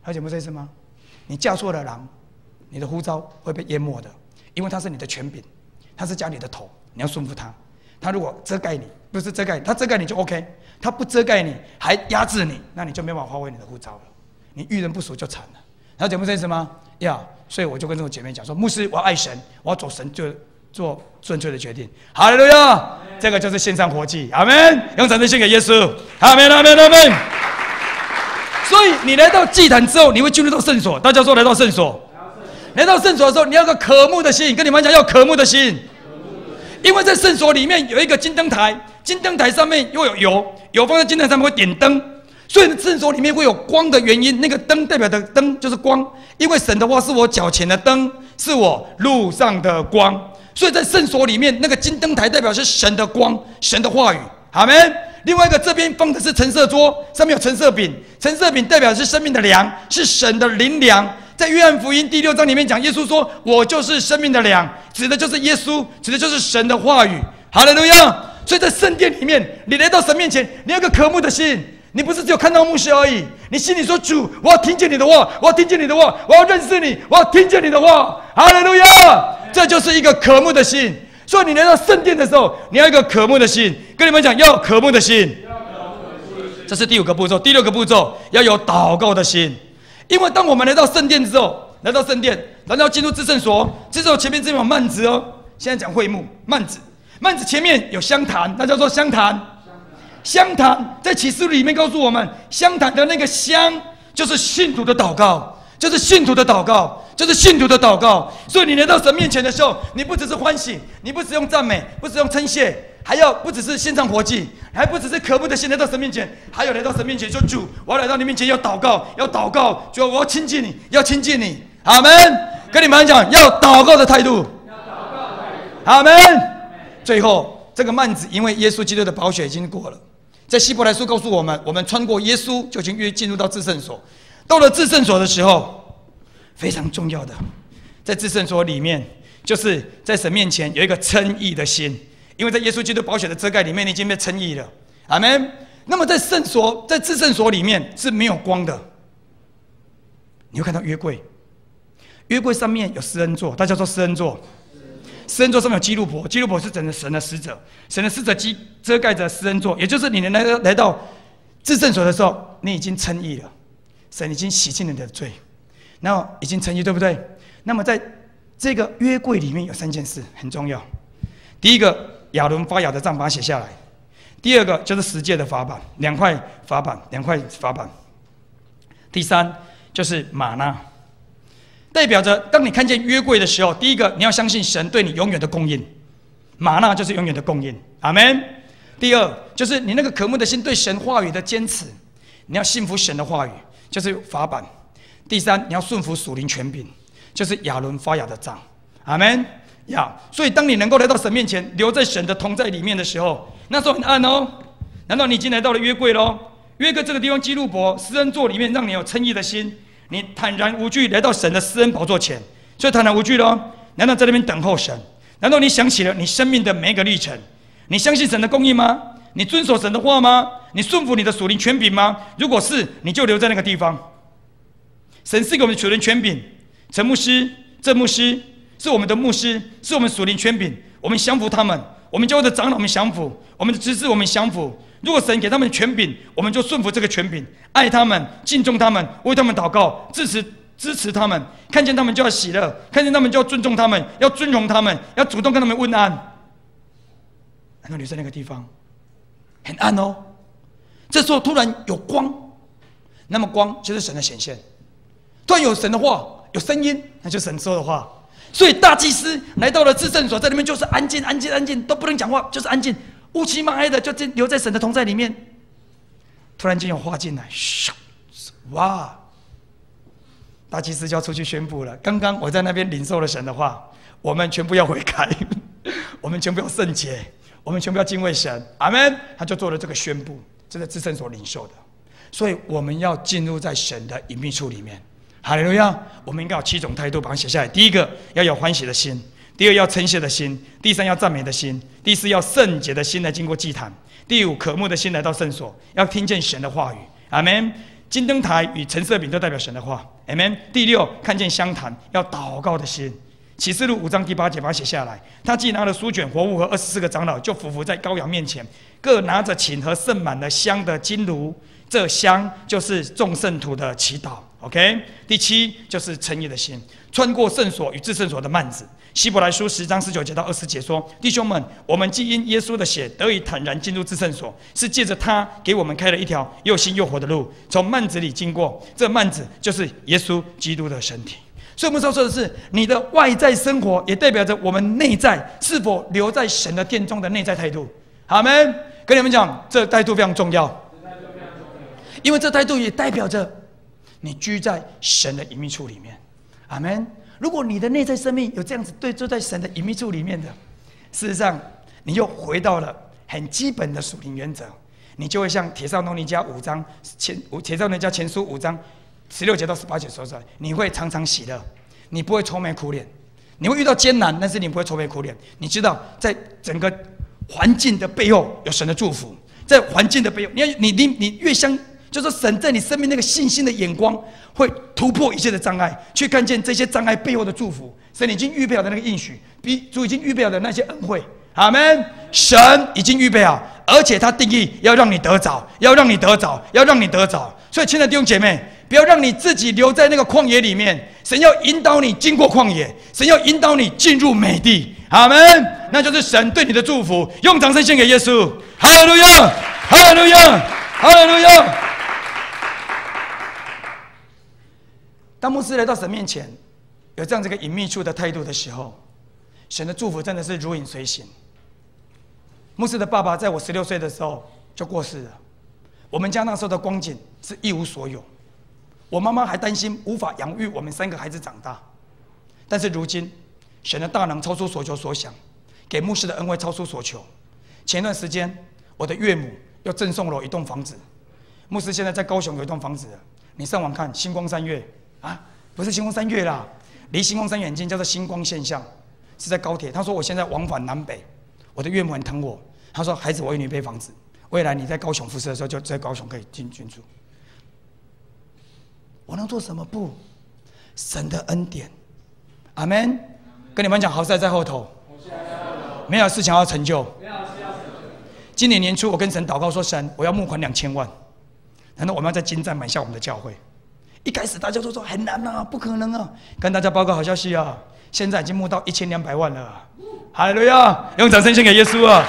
了解这意思吗？你嫁错了郎，你的呼召会被淹没的，因为他是你的权柄，他是家里的头，你要顺服他。他如果遮盖你，不是遮盖你，他遮盖你就 OK， 他不遮盖你，还压制你，那你就没办法发挥你的呼召了。你遇人不淑就惨了。了解这意思吗？所以我就跟这个姐妹讲说，牧师，我要爱神，我要走神，就做正确的决定。哈利路亚！这个就是献上活祭，阿门！用掌声献给耶稣，阿门，阿门，阿门。所以你来到祭坛之后，你会进入到圣所。大家说来到圣所，来到圣所的时候，你要有个渴慕的心。跟你们讲，要渴慕的心，因为在圣所里面有一个金灯台，金灯台上面又有油放在金灯上面会点灯。所以圣所里面会有光的原因，那个灯代表的灯就是光，因为神的话是我脚前的灯，是我路上的光。所以在圣所里面，那个金灯台代表是神的光，神的话语。阿们。另外一个这边放的是陈设桌，上面有陈设饼，陈设饼代表的是生命的粮，是神的灵粮。在约翰福音第6章里面讲，耶稣说：“我就是生命的粮”，指的就是耶稣，指的就是神的话语。哈利路亚！所以在圣殿里面，你来到神面前，你有个渴慕的心。你不是只有看到牧师而已，你心里说：“主，我要听见你的话，我要听见你的话，我要认识你，我要听见你的话。”哈利路亚！这就是一个渴慕的心。所以你来到圣殿的时候，你要一个渴慕的心。跟你们讲，要有渴慕的心。这是第5个步骤。第6个步骤要有祷告的心。因为当我们来到圣殿之后，来到圣殿，然后要进入至圣所，至圣所前面这边有幔子哦。现在讲会幕，幔子前面有香坛，大家说香坛。香坛在启示录里面告诉我们，香坛的那个香就是信徒的祷告，就是信徒的祷告，就是信徒的祷告。所以你来到神面前的时候，你不只是欢喜，你不只用赞美，不只用称谢，还要不只是献上活祭，还不只是渴慕的心来到神面前，还有来到神面前说：“主，我要来到你面前，要祷告，要祷告，主，我要亲近你，要亲近你。”阿门。跟你们讲，要祷告的态度。阿门。最后，这个幔子因为耶稣基督的宝血已经过了。在希伯来书告诉我们，我们穿过耶稣就已经进入到至圣所。到了至圣所的时候，非常重要的，在至圣所里面，就是在神面前有一个称义的心，因为在耶稣基督宝血的遮盖里面，你已经被称义了。阿们。那么在圣所，在至圣所里面是没有光的，你会看到约柜，约柜上面有施恩座，大家说施恩座。施恩座上面有基路伯，基路伯是整个神的使者，神的使者遮盖着施恩座，也就是你来到至圣所的时候，你已经称义了，神已经洗净了你的罪，然后已经称义，对不对？那么在这个约柜里面有3件事很重要。第一个，亚伦发芽的杖把它写下来；第2个就是十诫的法版，2块法版，2块法版；第3就是玛纳。代表着，当你看见约柜的时候，第一个你要相信神对你永远的供应，玛纳就是永远的供应，阿们。第2就是你那个渴慕的心对神话语的坚持，你要信服神的话语，就是法版。第3你要顺服属灵权柄，就是亚伦发芽的杖，阿们。所以当你能够来到神面前，留在神的同在里面的时候，那时候很暗哦。难道你已经来到了约柜喽？约柜这个地方，基路伯施恩座里面，让你有称义的心。你坦然无惧来到神的施恩宝座前，所以坦然无惧咯。难道在那边等候神？难道你想起了你生命的每一个历程？你相信神的供应吗？你遵守神的话吗？你顺服你的属灵权柄吗？如果是，你就留在那个地方。神赐给我们的属灵权柄，陈牧师这牧师是我们的牧师，是我们属灵权柄，我们降服他们。我们教会的长老们降服，我们的执事我们降服。如果神给他们权柄，我们就顺服这个权柄，爱他们，敬重他们，为他们祷告，支持他们。看见他们就要喜乐，看见他们就要尊重他们，要尊荣他们，要主动跟他们问安。难道你在那个地方很暗哦？这时候突然有光，那么光就是神的显现。突然有神的话，有声音，那就是神说的话。所以大祭司来到了至圣所，在里面就是安静，安静，安静，都不能讲话，就是安静，乌漆嘛黑的，就留在神的同在里面。突然间有话进来，哇！大祭司就要出去宣布了。刚刚我在那边领受了神的话，我们全部要悔改，我们全部要圣洁，我们全部要敬畏神。阿们！他就做了这个宣布，这是至圣所领受的。所以我们要进入在神的隐秘处里面。哈利路亚！我们应该有7种态度，把它写下来。第一个要有欢喜的心，第二要称谢的心，第三要赞美的心，第四要圣洁的心来经过祭坛，第五渴慕的心来到圣所，要听见神的话语。阿们！金灯台与陈设饼都代表神的话。阿们！第六看见香坛，要祷告的心。启示录5章第8节把它写下来。他既拿了书卷、活物和24个长老，就俯伏在羔羊面前，各拿着琴和盛满了香的金炉。这香就是众圣徒的祈祷。OK， 第7就是称义的心，穿过圣所与至圣所的幔子。希伯来书10章19节到20节说：弟兄们，我们既因耶稣的血得以坦然进入至圣所，是借着他给我们开了一条又新又活的路，从幔子里经过。这幔子就是耶稣基督的身体。所以我们要说的是，你的外在生活也代表着我们内在是否留在神的殿中的内在态度。阿们！跟你们讲，这态度非常重要，因为这态度也代表着你居在神的隐秘处里面。阿们！如果你的内在生命有这样子对坐在神的隐秘处里面的，事实上你又回到了很基本的属灵原则，你就会像帖撒罗尼迦前书5章16节到18节说出来，你会常常喜乐，你不会愁眉苦脸。你会遇到艰难，但是你不会愁眉苦脸。你知道在整个环境的背后有神的祝福，在环境的背后，你越相就是神在你生命那个信心的眼光，会突破一切的障碍，去看见这些障碍背后的祝福。神已经预备好的那个应许，主已经预备好的那些恩惠。阿们！神已经预备好，而且他定义要让你得着，要让你得着，要让你得着。所以，亲爱的弟兄姐妹，不要让你自己留在那个旷野里面。神要引导你经过旷野，神要引导你进入美地。阿们！那就是神对你的祝福。用掌声献给耶稣！哈利路亚！哈利路亚！哈利路亚！当牧师来到神面前，有这样这个隐秘处的态度的时候，神的祝福真的是如影随形。牧师的爸爸在我16岁的时候就过世了，我们家那时候的光景是一无所有，我妈妈还担心无法养育我们3个孩子长大。但是如今，神的大能超出所求所想，给牧师的恩惠超出所求。前段时间，我的岳母又赠送了我一栋房子，牧师现在在高雄有一栋房子了，你上网看星光三月啊，不是星光三月啦，离星光三月很近，叫做星光现象，是在高铁。他说我现在往返南北，我的岳母很疼我，他说孩子，我为你备房子，未来你在高雄服侍的时候，就在高雄可以进驻。我能做什么？不，神的恩典。阿们！跟你们讲，好事还在后头，没有事情要成就。今年年初，我跟神祷告说：神，我要募款2000万，难道我们要在金站买下我们的教会？一开始大家都说很难啊，不可能啊。跟大家报告好消息啊，现在已经募到1200万了。哈利路亚！用掌声献给耶稣啊！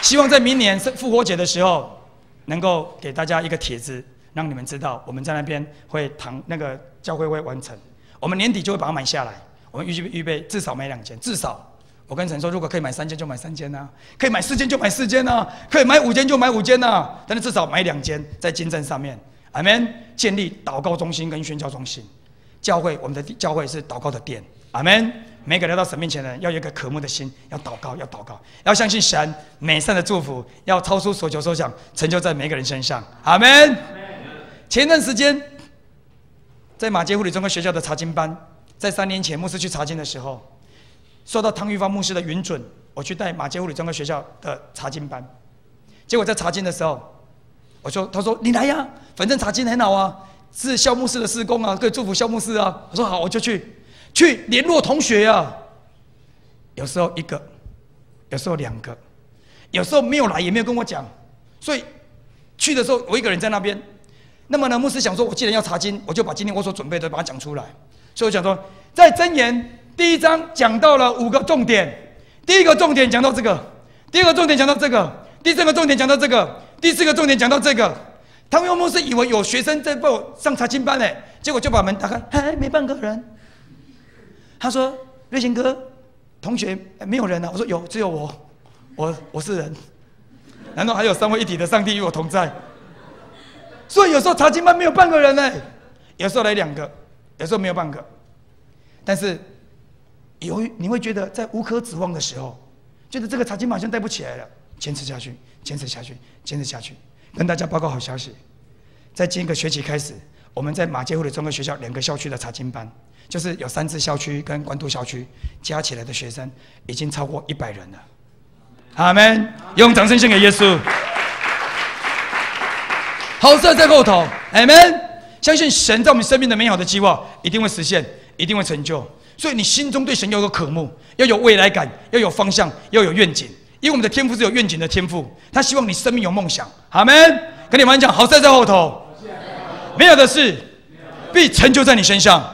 希望在明年复活节的时候，能够给大家一个帖子，让你们知道我们在那边会那个教会会完成。我们年底就会把它买下来。我们预备至少买2间，至少。我跟神说，如果可以买3间就买3间啊，可以买4间就买4间啊，可以买5间就买5间啊。但是至少买2间在金镇上面。阿们！建立祷告中心跟宣教中心。教会，我们的教会是祷告的殿。阿们！每个来到神面前的人，要有一个渴慕的心，要祷告，要祷告，要相信神美善的祝福，要超出所求所想，成就在每个人身上。阿们！前段时间，在马偕护理中科学校的查经班，在3年前牧师去查经的时候，受到汤玉芳牧师的允准，我去带马偕护理专科学校的查经班。结果在查经的时候，他说你来呀，反正查经很好啊，是萧牧师的事工啊，可以祝福萧牧师啊。我说好，我就去联络同学啊。有时候一个，有时候2个，有时候没有来也没有跟我讲，所以去的时候我一个人在那边。那么呢，牧师想说，我既然要查经，我就把今天我所准备的把它讲出来。所以我讲说，在箴言第1章讲到了5个重点，第1个重点讲到这个，第2个重点讲到这个，第3个重点讲到这个，第4个重点讲到这个。唐永牧师以为有学生在帮我上查经班呢，结果就把门打开，嗨，没半个人。他说：“瑞贤哥，同学没有人啊。”我说：“有，只有我是人。难道还有3位一体的上帝与我同在？”所以有时候查经班没有半个人呢，有时候来2个，有时候没有半个。但是由于你会觉得在无可指望的时候，觉得这个查经班好像带不起来了，坚持下去，坚持下去，坚持下去。跟大家报告好消息，在今个学期开始，我们在马偕护理综合学校2个校区的查经班，就是有3支校区跟关渡校区加起来的学生已经超过100人了。阿们，用掌声献给耶稣。好事在后头，阿们。相信神在我们生命的美好的计划一定会实现，一定会成就。所以你心中对神要有渴慕，要有未来感，要有方向，要有愿景。因为我们的天父是有愿景的天父，他希望你生命有梦想。阿们。跟你们讲，好事在后头，美好的事必成就在你身上。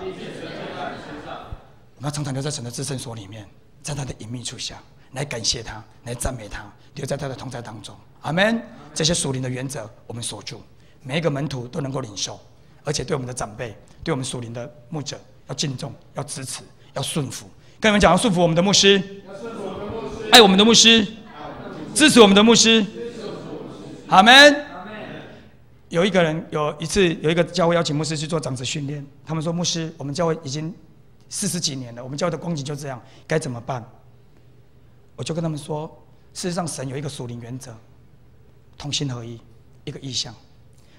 我们要常常留在神的至圣所里面，在他的隐秘处下来感谢他，来赞美他，留在他的同在当中。阿们。这些属灵的原则我们守住，每一个门徒都能够领受，而且对我们的长辈，对我们属灵的牧者要敬重，要支持，要顺服。跟你们讲，要顺服我们的牧师，爱我们的牧师，支持我们的牧师。阿们。有一个人有一个教会邀请牧师去做长子训练，他们说牧师，我们教会已经40几年了，我们教会的光景就这样，该怎么办？我就跟他们说，事实上神有一个属灵原则，同心合一，一个意向。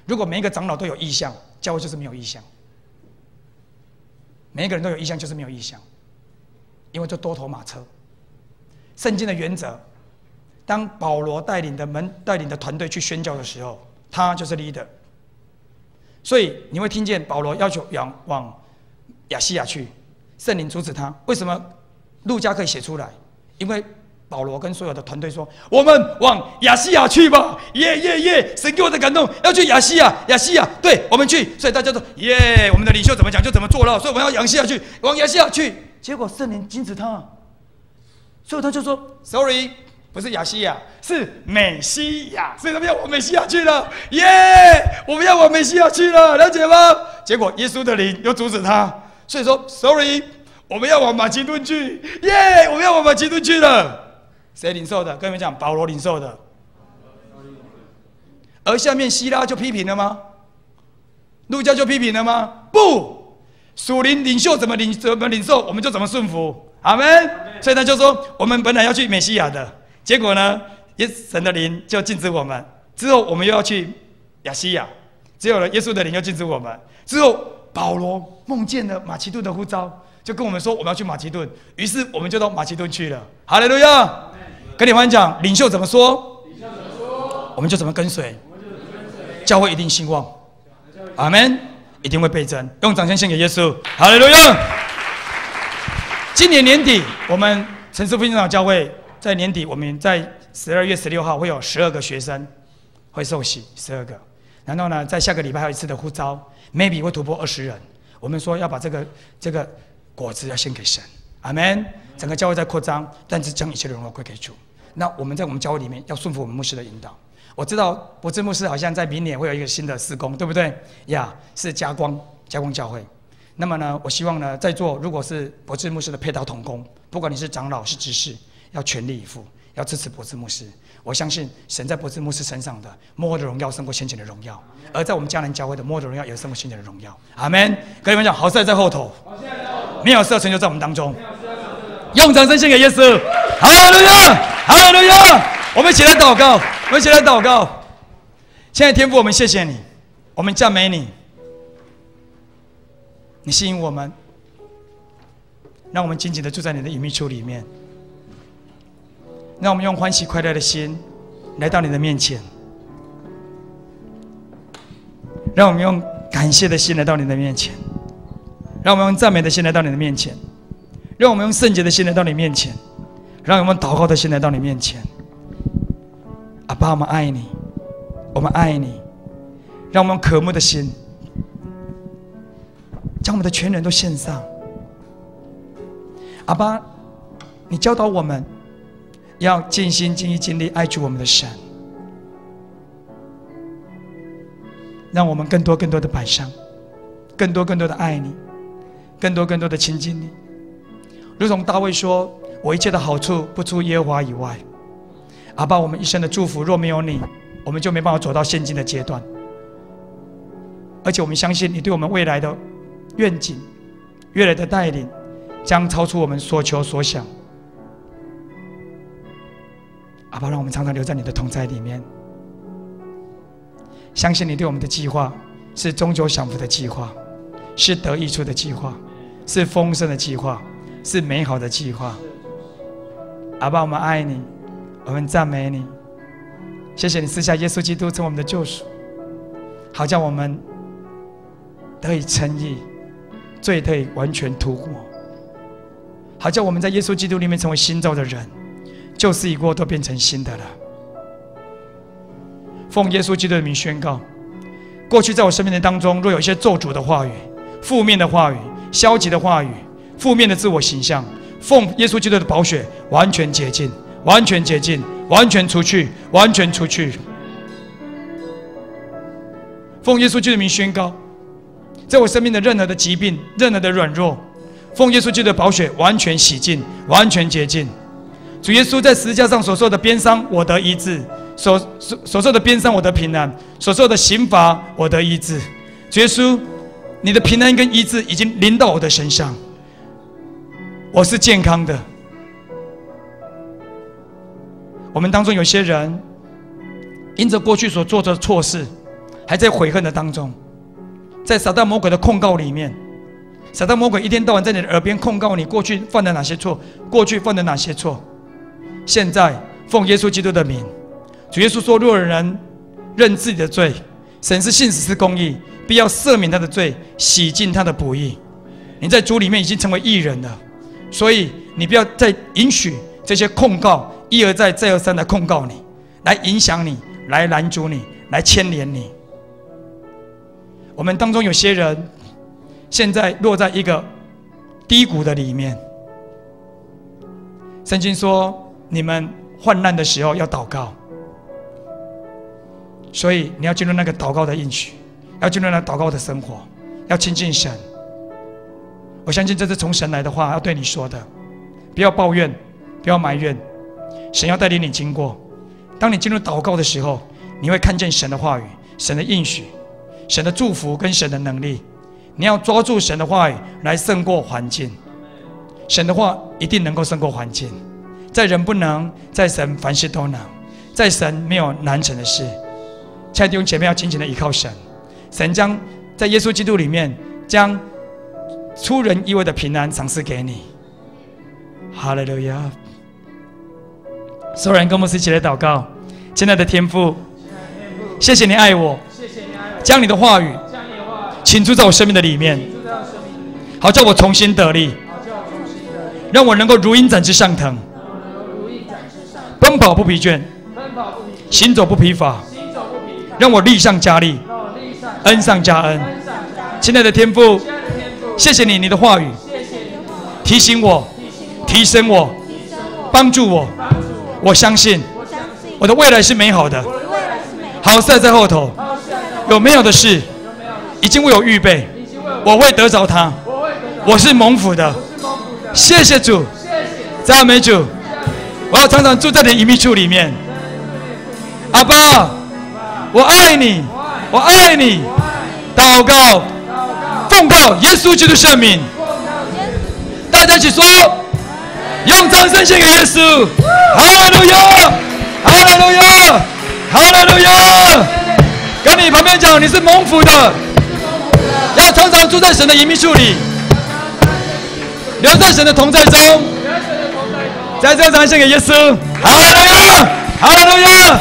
如果每一个长老都有意向，教会就是没有意向。每一个人都有意向，就是没有意向，因为就多头马车。圣经的原则，当保罗带领的团队去宣教的时候，他就是 leader。所以你会听见保罗要求往亚细亚去，圣灵阻止他。为什么路加可以写出来？因为保罗跟所有的团队说：“我们往亚细亚去吧！”耶耶耶！神给我的感动，要去亚细亚，亚细亚，对，我们去。所以大家说：“耶！”我们的领袖怎么讲就怎么做了，所以我们要亚细亚去，往亚细亚去。结果圣灵禁止他，所以他就说 ：“Sorry， 不是亚细亚，是美西亚。”所以他们要往美西亚去了，耶！我们要往美西亚去了，了解吗？结果耶稣的灵又阻止他，所以说 ：“Sorry， 我们要往马其顿去，耶！我们要往马其顿去了。”谁领受的？跟你们讲，保罗领受的。而下面希拉就批评了吗？路加就批评了吗？不，属灵领袖怎么领受，我们就怎么顺服。阿们。所以他就说，我们本来要去美西亚的，结果呢，神的灵就禁止我们。之后我们又要去亚细亚，只有了耶稣的灵又禁止我们。之后保罗梦见了马其顿的呼召，就跟我们说我们要去马其顿，于是我们就到马其顿去了。哈利路亚。跟你们讲，领袖怎么说，我们就怎么跟随，教会一定兴旺。阿们，一定会倍增。用掌声献给耶稣。哈利路亚。今年年底，我们城市复兴长教会在年底，我们在12月16号会有12个学生会受洗，12个。然后呢，在下个礼拜还有一次的呼召 ，maybe 会突破20人。我们说要把这个果子要献给神。阿们。整个教会在扩张，但是将一切的荣耀归给主。那我们在我们教会里面要顺服我们牧师的引导。我知道柏志牧师好像在明年会有一个新的事工，对不对呀？是加光教会。那么呢，我希望呢，在座如果是柏志牧师的配搭同工，不管你是长老是执事，要全力以赴，要支持柏志牧师。我相信神在柏志牧师身上的末后的荣耀胜过先前的荣耀，而在我们迦南教会的末后的荣耀也胜过先前的荣耀。阿们。跟你们讲，好事在后头，美好事要成就在我们当中。用掌声献给耶稣。哈利路亚，哈利路亚！我们一起来祷告，我们一起来祷告。亲爱的天父，我们谢谢你，我们赞美你，你吸引我们，让我们紧紧的住在你的隐秘处里面，让我们用欢喜快乐的心来到你的面前，让我们用感谢的心来到你的面前，让我们用赞美的心来到你的面前，让我们用圣洁的心来到你面前，让我们祷告的心来到你面前。阿爸，我们爱你，我们爱你，让我们用渴慕的心，将我们的全人都献上。阿爸，你教导我们要尽心尽意尽力爱主我们的神，让我们更多更多的摆上，更多更多的爱你，更多更多的亲近你。如同大卫说，我一切的好处不出耶和华以外。阿爸，我们一生的祝福若没有你，我们就没办法走到现今的阶段。而且我们相信你对我们未来的愿景、未来的带领，将超出我们所求所想。阿爸，让我们常常留在你的同在里面，相信你对我们的计划是终究享福的计划，是得益处的计划，是丰盛的计划，是美好的计划。阿爸，我们爱你，我们赞美你，谢谢你赐下耶稣基督成为我们的救赎，好叫我们得以称义，罪得以完全涂抹，好叫我们在耶稣基督里面成为新造的人，旧事已过，都变成新的了。奉耶稣基督的名宣告，过去在我生命的当中，若有一些咒诅的话语、负面的话语、消极的话语、负面的自我形象，奉耶稣基督的宝血完全洁净，完全洁净，完全除去，完全除去。奉耶稣基督的名宣告，在我生命的任何的疾病、任何的软弱，奉耶稣基督的宝血完全洗净，完全洁净。主耶稣在十字架上所受的鞭伤，我得医治；所受的鞭伤，我得平安；所受的刑罚，我得医治。主耶稣，你的平安跟医治已经临到我的身上，我是健康的。我们当中有些人，因着过去所做的错事，还在悔恨的当中，在撒旦魔鬼的控告里面，撒旦魔鬼一天到晚在你的耳边控告你过去犯了哪些错，过去犯了哪些错。现在奉耶稣基督的名，主耶稣说，若有人认自己的罪，神是信实是公义，必要赦免他的罪，洗净他的不义。你在主里面已经成为义人了，所以你不要再允许这些控告一而再再而三的控告你，来影响你，来拦阻你，来牵连你。我们当中有些人现在落在一个低谷的里面，圣经说你们患难的时候要祷告，所以你要进入那个祷告的应许，要进入那个祷告的生活，要亲近神。我相信这是从神来的话要对你说的，不要抱怨，不要埋怨，神要带领你经过。当你进入祷告的时候，你会看见神的话语、神的应许、神的祝福跟神的能力。你要抓住神的话语来胜过环境，神的话一定能够胜过环境。在人不能，在神凡事都能，在神没有难成的事。亲爱的弟兄姐妹，要紧紧的依靠神，神将在耶稣基督里面将出人意外的平安赏赐给你。哈利路亚！所有人跟我们一起来祷告。亲爱的天父，谢谢你爱我，将你的话语倾注在我生命的里面，好叫我重新得力，让我能够如鹰展翅上腾，奔跑不疲倦，行走不疲乏，让我力上加力，恩上加恩。亲爱的天父，谢谢你，你的话语提醒我，提升我，帮助我。我相信我的未来是美好的，好事在后头，有美好的事已经为我预备，我会得着它，我是蒙福的。谢谢主，赞美主。我要常常住在你隐秘处里面。阿爸，我爱你，我爱你。祷告，奉告耶稣基督圣名。大家一起说，用掌声献给耶稣。哈利路亚，哈利路亚，哈利路亚。跟你旁边讲，你是蒙福的，要常常住在神的隐秘处里，留在神的同在中。在这场献给耶稣。哈利路亚，哈利路亚。